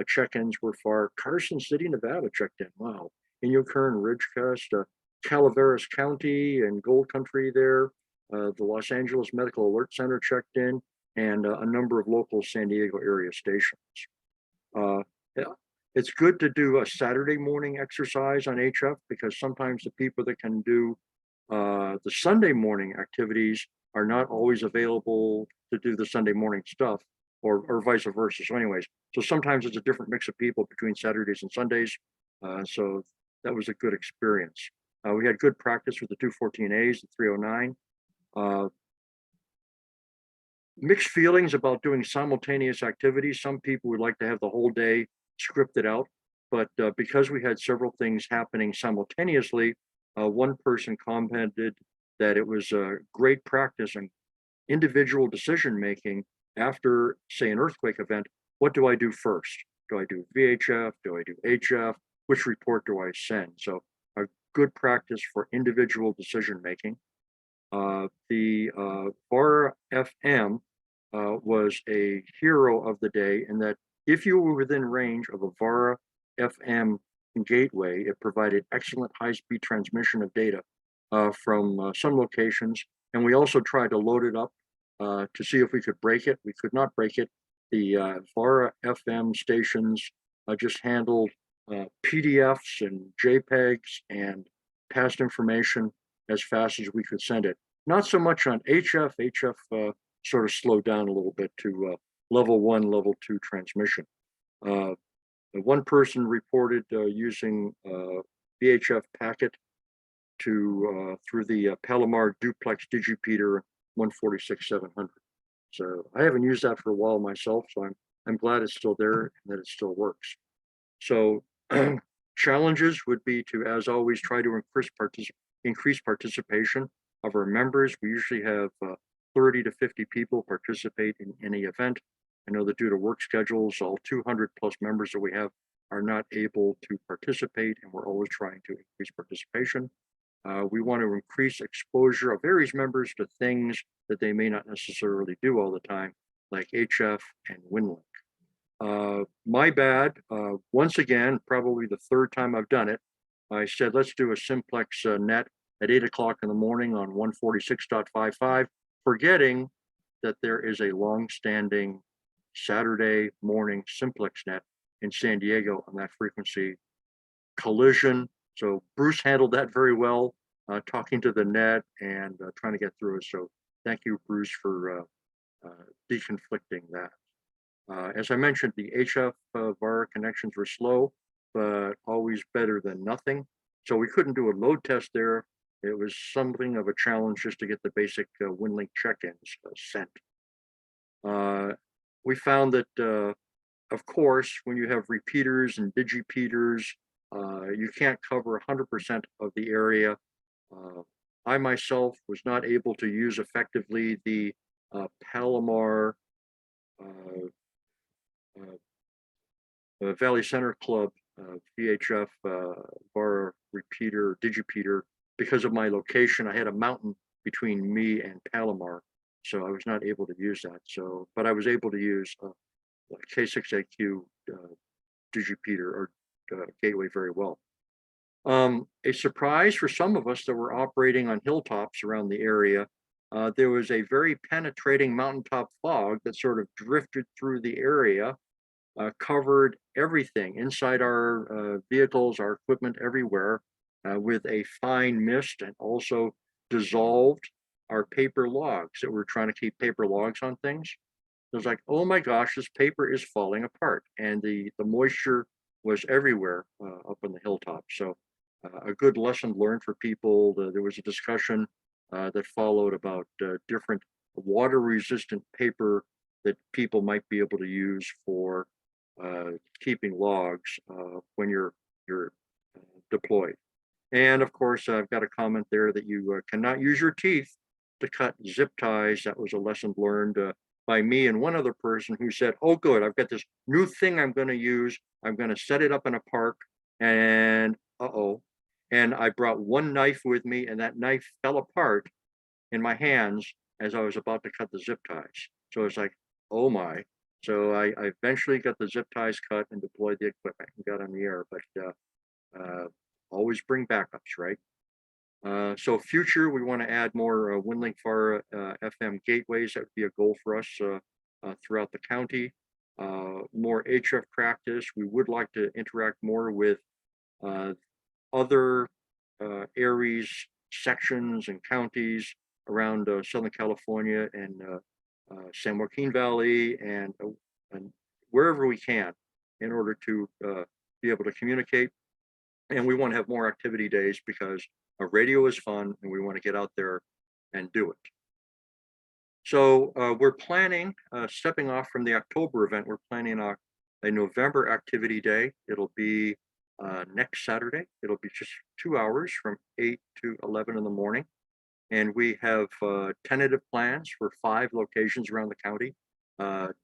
check-ins were for. Carson City, Nevada checked in. Wow. Inyo Kern, Ridgecrest, Calaveras County and Gold Country there. The Los Angeles Medical Alert Center checked in, and a number of local San Diego area stations. Yeah, it's good to do a Saturday morning exercise on HF because sometimes the people that can do the Sunday morning activities are not always available to do the Sunday morning stuff, or vice versa. So anyways, so sometimes it's a different mix of people between Saturdays and Sundays. So that was a good experience. We had good practice with the 214As, the 309. Mixed feelings about doing simultaneous activities. Some people would like to have the whole day scripted out, but because we had several things happening simultaneously, one person commented that it was a great practice and individual decision making after, say, an earthquake event. What do I do first? Do I do VHF? Do I do HF? Which report do I send? So a good practice for individual decision making. The RFM was a hero of the day, in that if you were within range of a VARA FM gateway, it provided excellent high-speed transmission of data from some locations. And we also tried to load it up to see if we could break it. We could not break it. The VARA FM stations just handled PDFs and JPEGs and past information as fast as we could send it. Not so much on HF. HF sort of slowed down a little bit to level 1, level 2 transmission. One person reported using VHF packet to through the Palomar duplex digipeater 146-700. So I haven't used that for a while myself, so I'm glad it's still there and that it still works. So challenges would be to, as always, try to increase participation of our members. We usually have 30 to 50 people participate in any event. I know that due to work schedules, all 200 plus members that we have are not able to participate, and we're always trying to increase participation. We want to increase exposure of ARES members to things that they may not necessarily do all the time, like HF and WinLink. My bad, once again, probably the third time I've done it, I said, let's do a simplex net at 8 o'clock in the morning on 146.55, forgetting that there is a long-standing Saturday morning simplex net in San Diego on that frequency. Collision. So Bruce handled that very well, talking to the net and trying to get through it. So thank you, Bruce, for deconflicting that. As I mentioned, the HF VAR connections were slow, but always better than nothing. So we couldn't do a load test there. It was something of a challenge just to get the basic WinLink check-ins sent. We found that, of course, when you have repeaters and digipeaters, you can't cover 100% of the area. I myself was not able to use effectively the Palomar Valley Center Club VHF VAR repeater, digipeater, because of my location. I had a mountain between me and Palomar, so I was not able to use that. So, but I was able to use K6AQ digipeater or gateway very well. A surprise for some of us that were operating on hilltops around the area, there was a very penetrating mountaintop fog that sort of drifted through the area, covered everything inside our vehicles, our equipment, everywhere, with a fine mist, and also dissolved our paper logs that we're trying to keep paper logs on things. It was like, oh my gosh, this paper is falling apart, and the moisture was everywhere up on the hilltop. So a good lesson learned for people. There was a discussion that followed about different water-resistant paper that people might be able to use for keeping logs when you're deployed. And of course, I've got a comment there that you cannot use your teeth to cut zip ties. That was a lesson learned by me and one other person who said, oh good, I've got this new thing I'm going to use. I'm going to set it up in a park, and and I brought one knife with me, and that knife fell apart in my hands as I was about to cut the zip ties. So it's like, oh my. So I eventually got the zip ties cut and deployed the equipment and got on the air, but always bring backups, right? So future, we want to add more WinLink VAR FM gateways. That would be a goal for us throughout the county. More HF practice. We would like to interact more with other ARES sections and counties around Southern California and San Joaquin Valley and wherever we can, in order to be able to communicate. And we want to have more activity days because a radio is fun and we want to get out there and do it. So we're planning, stepping off from the October event, we're planning a November activity day. It'll be next Saturday. It'll be just 2 hours from 8 to 11 in the morning. And we have tentative plans for 5 locations around the county.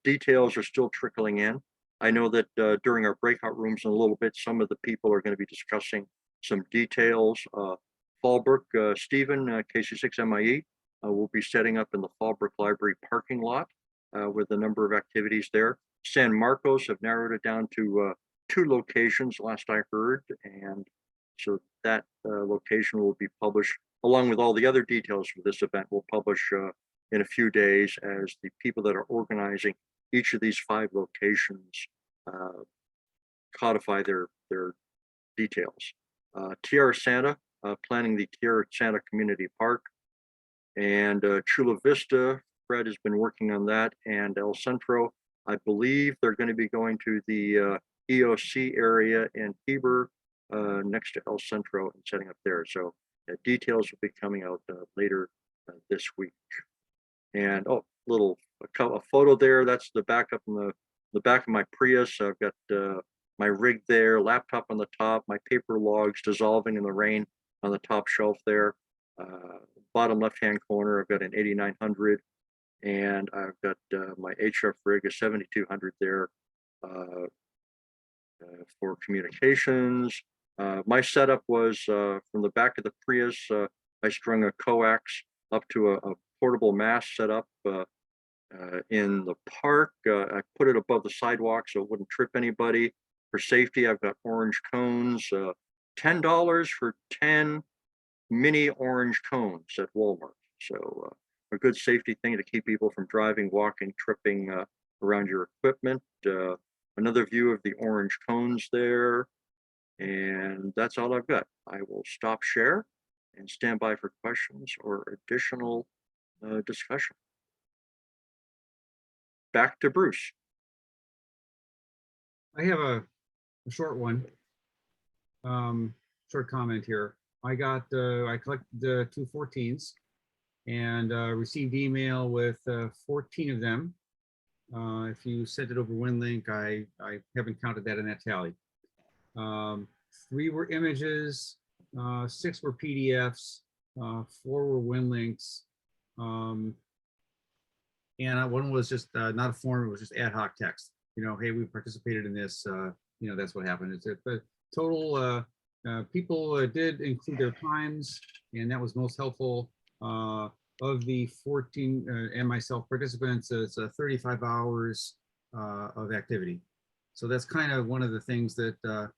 Details are still trickling in. I know that during our breakout rooms in a little bit, some of the people are going to be discussing some details. Fallbrook, Stephen, KC6MIE, will be setting up in the Fallbrook Library parking lot. with a number of activities there. San Marcos have narrowed it down to 2 locations, last I heard, and so that location will be published along with all the other details for this event. We'll publish in a few days as the people that are organizing each of these 5 locations codify their details. Tierra Santa, planning the Tierra Santa Community Park, and Chula Vista, Fred has been working on that, and El Centro, I believe they're going to be going to the EOC area in Heber next to El Centro and setting up there. So details will be coming out later this week. And oh, a photo there. That's the backup in the back of my Prius. I've got my rig there, laptop on the top, my paper logs dissolving in the rain on the top shelf there. Bottom left-hand corner, I've got an 8900, and I've got my HF rig, a 7200 there for communications. My setup was from the back of the Prius. I strung a coax up to a portable mast setup in the park. I put it above the sidewalk so it wouldn't trip anybody. For safety, I've got orange cones, $10 for 10 mini orange cones at Walmart. So a good safety thing to keep people from driving, walking, tripping around your equipment. Another view of the orange cones there. And that's all I've got. I will stop share and stand by for questions or additional discussion. Back to Bruce. I have a short one, short comment here. I collected the 214s and received email with 14 of them. If you sent it over WinLink, I haven't counted that in that tally. 3 were images, 6 were PDFs, 4 were WinLinks, and one was just not a form, it was just ad hoc text. You know, hey, we participated in this, you know, that's what happened. It's the total, people did include their times, and that was most helpful. Of the 14 and myself participants, it's 35 hours of activity. So that's kind of one of the things that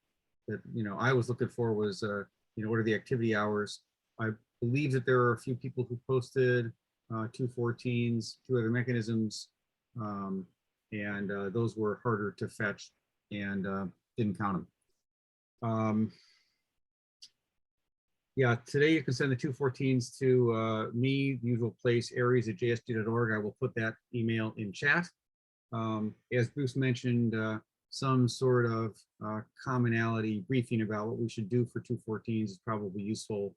you know, I was looking for was, you know, what are the activity hours? I believe that there are a few people who posted 214s, 2 other mechanisms, and those were harder to fetch and didn't count them. Yeah, today you can send the 214s to me, the usual place, ares@jsd.org. I will put that email in chat. As Bruce mentioned, some sort of commonality briefing about what we should do for 214s is probably useful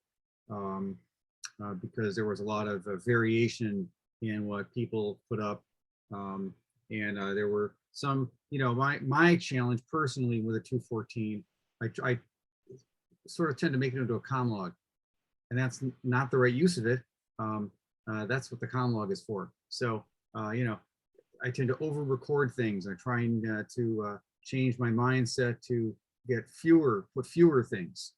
because there was a lot of variation in what people put up. And there were some, you know, my challenge personally with a 214, I sort of tend to make it into a comm log, and that's not the right use of it. That's what the comm log is for. So, you know, I tend to over record things. I'm trying to change my mindset to get put fewer things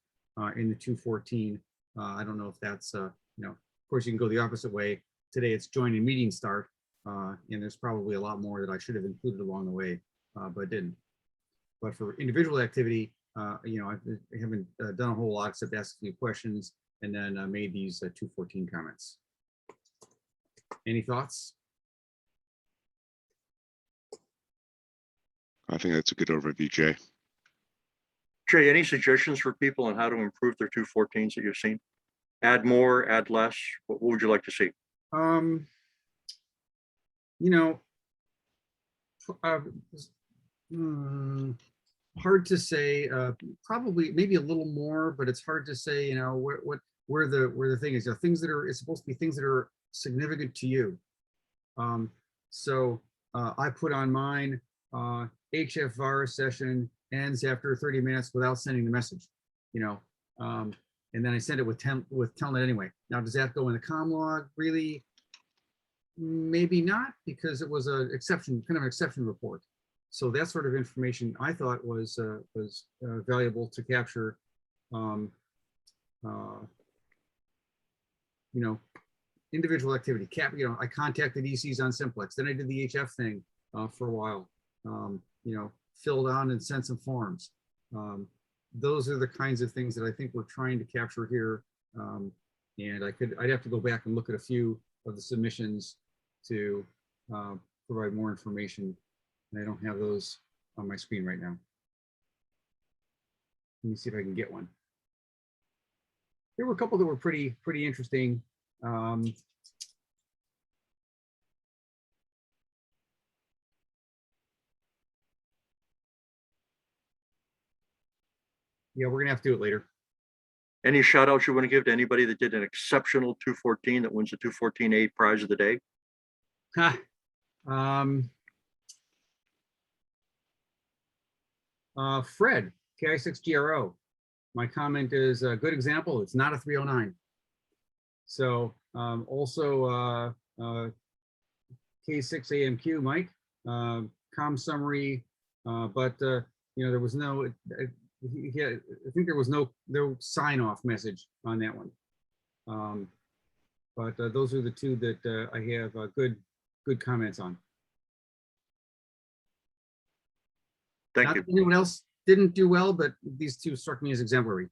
in the 214. I don't know if that's, you know, of course you can go the opposite way. Today it's join and meeting start. And there's probably a lot more that I should have included along the way, but didn't. But for individual activity, you know, I haven't done a whole lot except ask a few questions and then made these 214 comments. Any thoughts? I think that's a good overview, Jay. Jay, any suggestions for people on how to improve their 214s that you've seen? Add more, add less? What would you like to see? You know, hard to say. Probably maybe a little more, but it's hard to say. You know, where the thing is. You know, things that are, it's supposed to be things that are significant to you. So I put on mine. HFR session ends after 30 minutes without sending the message. You know, and then I send it with telnet anyway. Now, does that go in the comm log? Really? Maybe not, because it was an exception, kind of an exception report. So that sort of information I thought was valuable to capture. You know, individual activity. I contacted ECs on Simplex. Then I did the HF thing for a while. Filled on and sent some forms. Those are the kinds of things that I think we're trying to capture here. And I'd have to go back and look at a few of the submissions to provide more information. And I don't have those on my screen right now. Let me see if I can get one. There were a couple that were pretty interesting. Yeah, we're gonna have to do it later. Any shout outs you want to give to anybody that did an exceptional 214 that wins the 214A prize of the day? Fred, KI6GRO. My comment is a good example. It's not a 309. So also K6AMQ, Mike, com summary, but there was no, I think there was no sign off message on that one. But those are the two that I have good comments on. Thank Not you. that anyone else didn't do well, but these two struck me as exemplary,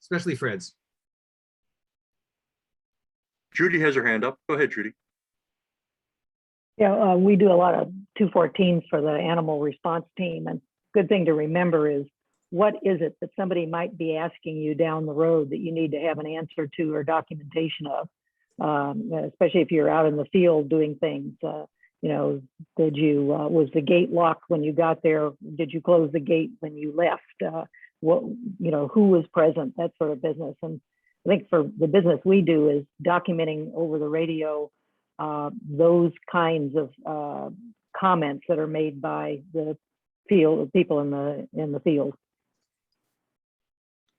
especially Fred's. Judy has her hand up. Go ahead, Judy. Yeah, we do a lot of 214s for the animal response team. And good thing to remember is, what is it that somebody might be asking you down the road that you need to have an answer to or documentation of, especially if you're out in the field doing things. Did you, was the gate locked when you got there? Did you close the gate when you left? Who was present, that sort of business. And I think for the business we do is documenting over the radio those kinds of comments that are made by the people in the field.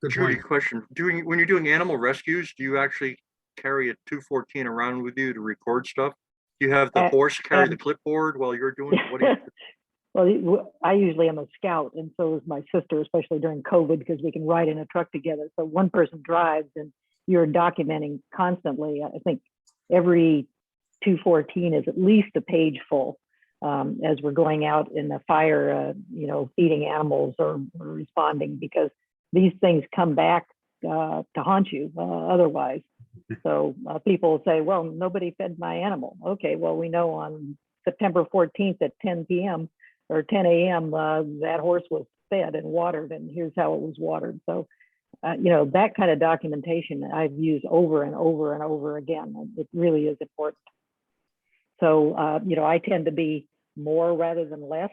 Good Judy, point. question. When you're doing animal rescues, do you actually carry a 214 around with you to record stuff? Do you have the horse carry the clipboard while you're doing it? What do you Well, I usually am a scout, and so is my sister, especially during COVID, because we can ride in a truck together. So one person drives and you're documenting constantly. I think every 214 is at least a page full as we're going out in the fire, feeding animals or responding, because these things come back to haunt you otherwise. So people say, well, nobody fed my animal. Okay, well, we know on September 14th at 10 p.m. or 10 a.m. That horse was fed and watered, and here's how it was watered. So, that kind of documentation I've used over and over and over again. It really is important. So, I tend to be more rather than less,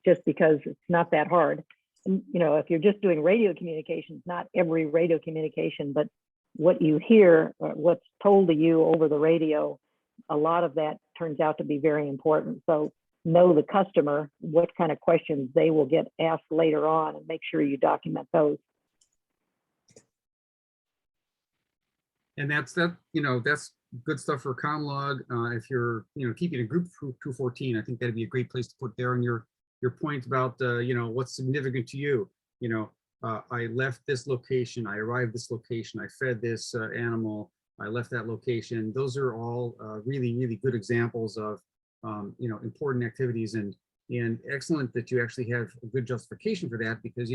just because it's not that hard. And, if you're just doing radio communications, not every radio communication, but what you hear, what's told to you over the radio, a lot of that turns out to be very important. So know the customer, what kind of questions they will get asked later on, and make sure you document those. And that's good stuff for ComLog. If you're, keeping a group 214, I think that'd be a great place to put there on your point about, what's significant to you. I left this location, I arrived this location, I fed this animal, I left that location. Those are all really, really good examples of, important activities, and excellent that you actually have a good justification for that, because,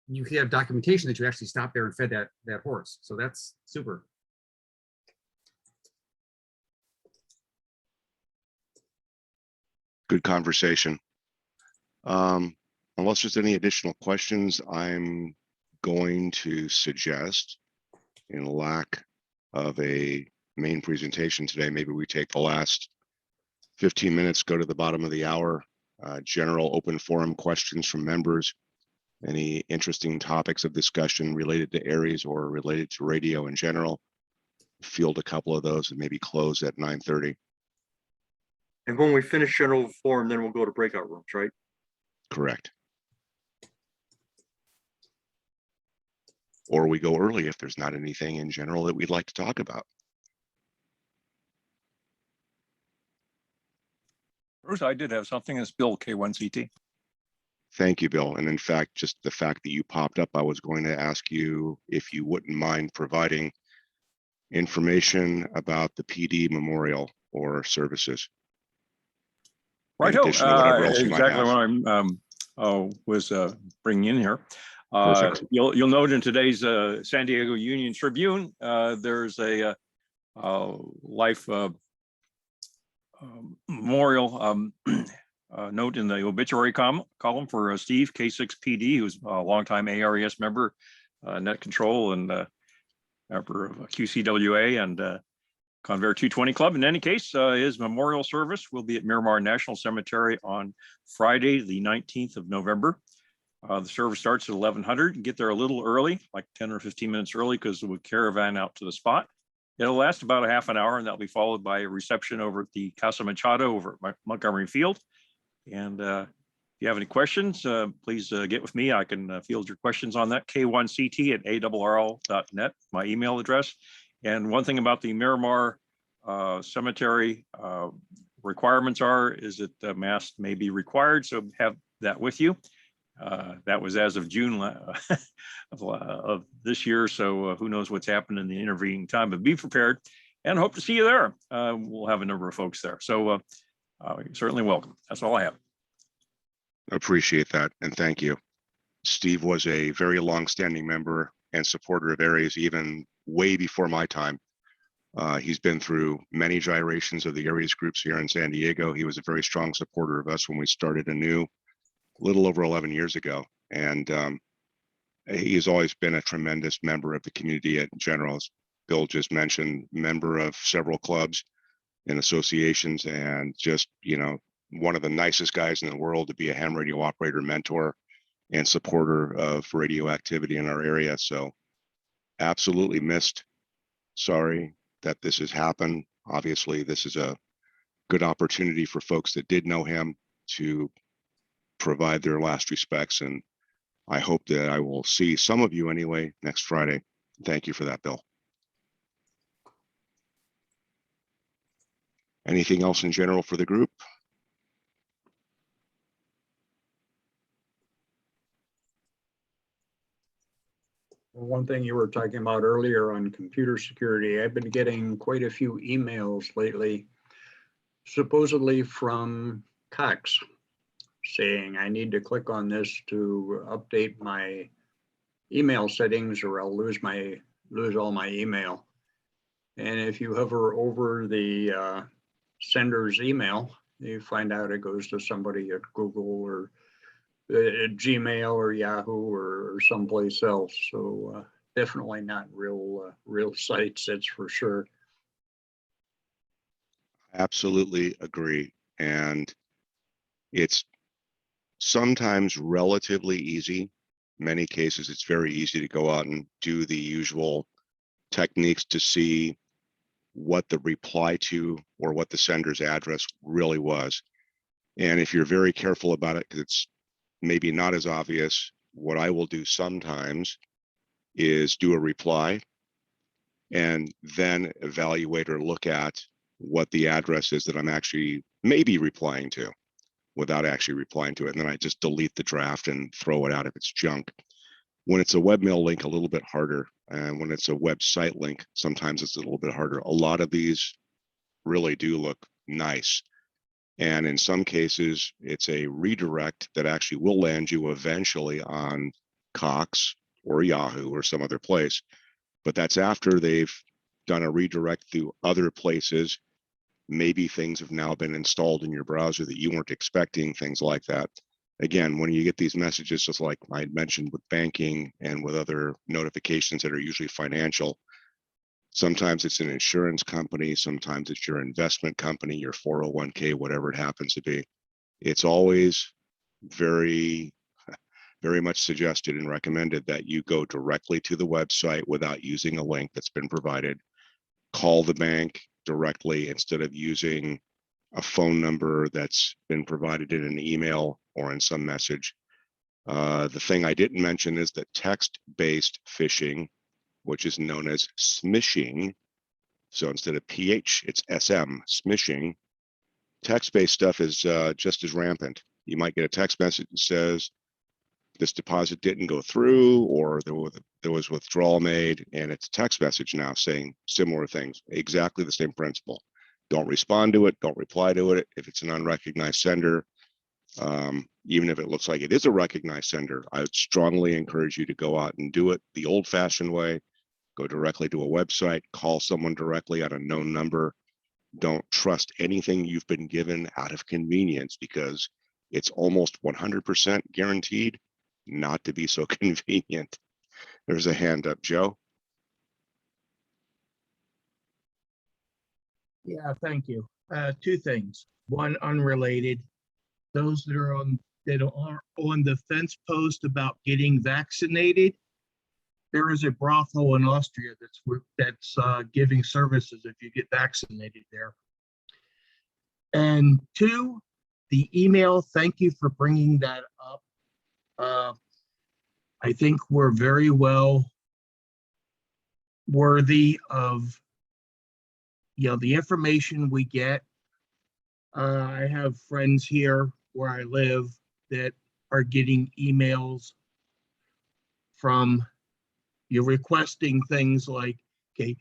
you have documentation that you actually stopped there and fed that horse. So that's super. Good conversation. Unless there's any additional questions, I'm going to suggest, in lack of a main presentation today, maybe we take the last 15 minutes, go to the bottom of the hour, general open forum questions from members, any interesting topics of discussion related to ARES or related to radio in general. Field a couple of those and maybe close at 9:30. And when we finish general forum, then we'll go to breakout rooms, right? Correct. Or we go early if there's not anything in general that we'd like to talk about. Bruce, I did have something. It's Bill K1CT. Thank you, Bill. And in fact, just the fact that you popped up, I was going to ask you if you wouldn't mind providing information about the PD memorial or services. In Righto, addition to whatever else you might exactly have. what I'm was bringing in here. Perfect. You'll note in today's San Diego Union Tribune, there's a life memorial note in the obituary column for Steve K6PD, who's a longtime ARES member, net control, and member of QCWA and Convair 220 Club. In any case, his memorial service will be at Miramar National Cemetery on Friday, the 19th of November. The service starts at 1100. Get there a little early, like 10 or 15 minutes early, because we'll caravan out to the spot. It'll last about a half an hour, and that'll be followed by a reception over at the Casa Machado over at Montgomery Field. And if you have any questions, please get with me. I can field your questions on that. K1CT@ARRL.net, my email address. And one thing about the Miramar Cemetery requirements is that the mask may be required, so have that with you. That was as of June of this year, so who knows what's happened in the intervening time, but be prepared and hope to see you there. We'll have a number of folks there, so certainly welcome. That's all I have. Appreciate that, and thank you. Steve was a very long-standing member and supporter of ARES, even way before my time. He's been through many gyrations of the ARES groups here in San Diego. He was a very strong supporter of us when we started anew, a little over 11 years ago. And he has always been a tremendous member of the community in general. As Bill just mentioned, member of several clubs and associations, and just, you know, one of the nicest guys in the world to be a ham radio operator, mentor, and supporter of radio activity in our area. So absolutely missed. Sorry that this has happened. Obviously, this is a good opportunity for folks that did know him to provide their last respects. And I hope that I will see some of you anyway next Friday. Thank you for that, Bill. Anything else in general for the group? One thing you were talking about earlier on computer security, I've been getting quite a few emails lately, supposedly from Cox, saying I need to click on this to update my email settings or I'll lose all my email. And if you hover over the sender's email, you find out it goes to somebody at Google or Gmail or Yahoo or someplace else. So definitely not real sites, that's for sure. Absolutely agree. And it's sometimes relatively easy. Many cases, it's very easy to go out and do the usual techniques to see what the reply to or what the sender's address really was. And if you're very careful about it, because it's maybe not as obvious, what I will do sometimes is do a reply and then evaluate or look at what the address is that I'm actually maybe replying to without actually replying to it. And then I just delete the draft and throw it out if it's junk. When it's a webmail link, a little bit harder. And when it's a website link, sometimes it's a little bit harder. A lot of these really do look nice. And in some cases, it's a redirect that actually will land you eventually on Cox or Yahoo or some other place. But that's after they've done a redirect through other places. Maybe things have now been installed in your browser that you weren't expecting, things like that. Again, when you get these messages, just like I mentioned with banking and with other notifications that are usually financial, sometimes it's an insurance company, sometimes it's your investment company, your 401k, whatever it happens to be. It's always very much suggested and recommended that you go directly to the website without using a link that's been provided. Call the bank directly instead of using a phone number that's been provided in an email or in some message. The thing I didn't mention is that text-based phishing, which is known as smishing. So instead of PH, it's SM, smishing. Text-based stuff is just as rampant. You might get a text message that says, this deposit didn't go through, or there was withdrawal made, and it's a text message now saying similar things, exactly the same principle. Don't respond to it, don't reply to it. If it's an unrecognized sender, even if it looks like it is a recognized sender, I would strongly encourage you to go out and do it the old-fashioned way. Go directly to a website, call someone directly on a known number. Don't trust anything you've been given out of convenience, because it's almost 100% guaranteed not to be so convenient. There's a hand up, Joe. Yeah, thank you. Two things. One, unrelated. Those that are on the fence post about getting vaccinated, there is a brothel in Austria that's giving services if you get vaccinated there. And two, the email, thank you for bringing that up. I think we're very well worthy of, the information we get. I have friends here where I live that are getting emails from you requesting things like, okay,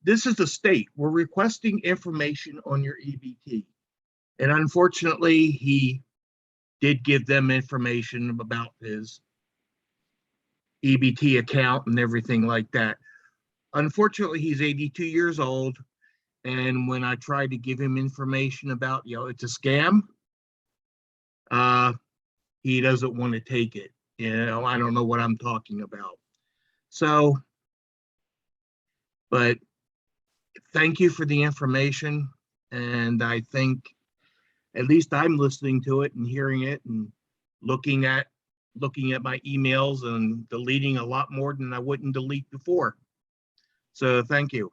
this is the state, we're requesting information on your EBT. And unfortunately, he did give them information about his EBT account and everything like that. Unfortunately, he's 82 years old. And when I tried to give him information about, it's a scam, he doesn't want to take it. I don't know what I'm talking about. So, but thank you for the information. And I think at least I'm listening to it and hearing it and looking at my emails and deleting a lot more than I wouldn't delete before. So thank you.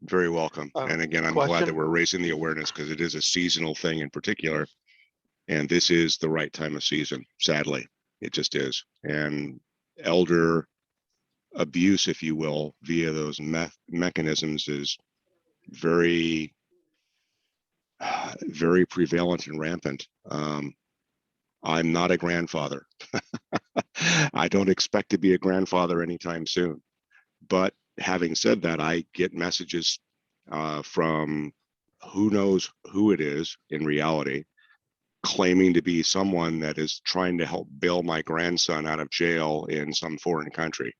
Very welcome. And again, I'm glad question? that we're raising the awareness, because it is a seasonal thing in particular. And this is the right time of season, sadly. It just is. And elder abuse, if you will, via those mechanisms is very, very prevalent and rampant. I'm not a grandfather. I don't expect to be a grandfather anytime soon. But having said that, I get messages from who knows who it is in reality, claiming to be someone that is trying to help bail my grandson out of jail in some foreign country.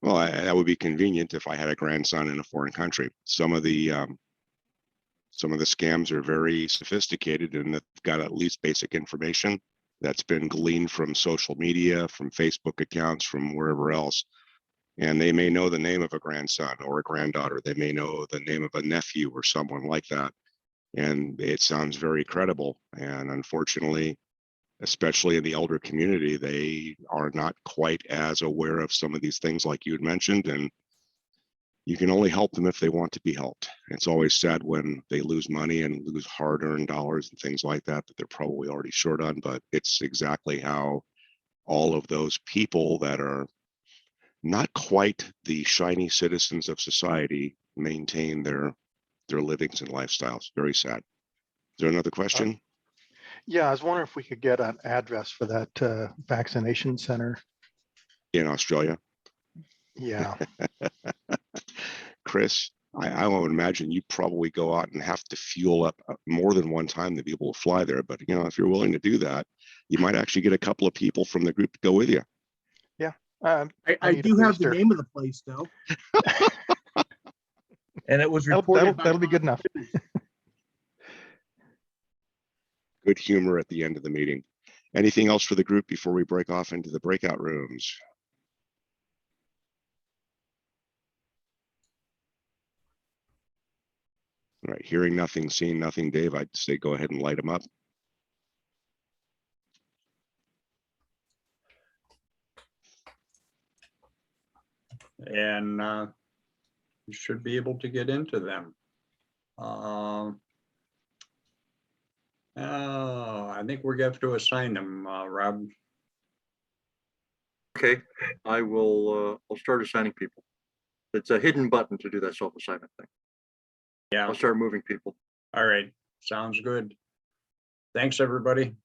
Well, that would be convenient if I had a grandson in a foreign country. Some of the scams are very sophisticated, and they've got at least basic information that's been gleaned from social media, from Facebook accounts, from wherever else. And they may know the name of a grandson or a granddaughter. They may know the name of a nephew or someone like that. And it sounds very credible. And unfortunately, especially in the elder community, they are not quite as aware of some of these things like you had mentioned. And you can only help them if they want to be helped. It's always sad when they lose money and lose hard-earned dollars and things like that they're probably already short on, but it's exactly how all of those people that are not quite the shiny citizens of society maintain their livings and lifestyles. Very sad. Is there another question? Yeah, I was wondering if we could get an address for that vaccination center. In Australia? Yeah. Chris, I would imagine you probably go out and have to fuel up more than one time to be able to fly there. But if you're willing to do that, you might actually get a couple of people from the group to go with you. Yeah. I do have the name of the place though. And it was reported. That'll be good enough. Good humor at the end of the meeting. Anything else for the group before we break off into the breakout rooms? All right, hearing nothing, seeing nothing, Dave, I'd say go ahead and light them up. And you should be able to get into them. I think we're going to have to assign them, Rob. Okay, I will, I'll start assigning people. It's a hidden button to do that self-assignment thing. Yeah. I'll start moving people. All right. Sounds good. Thanks, everybody.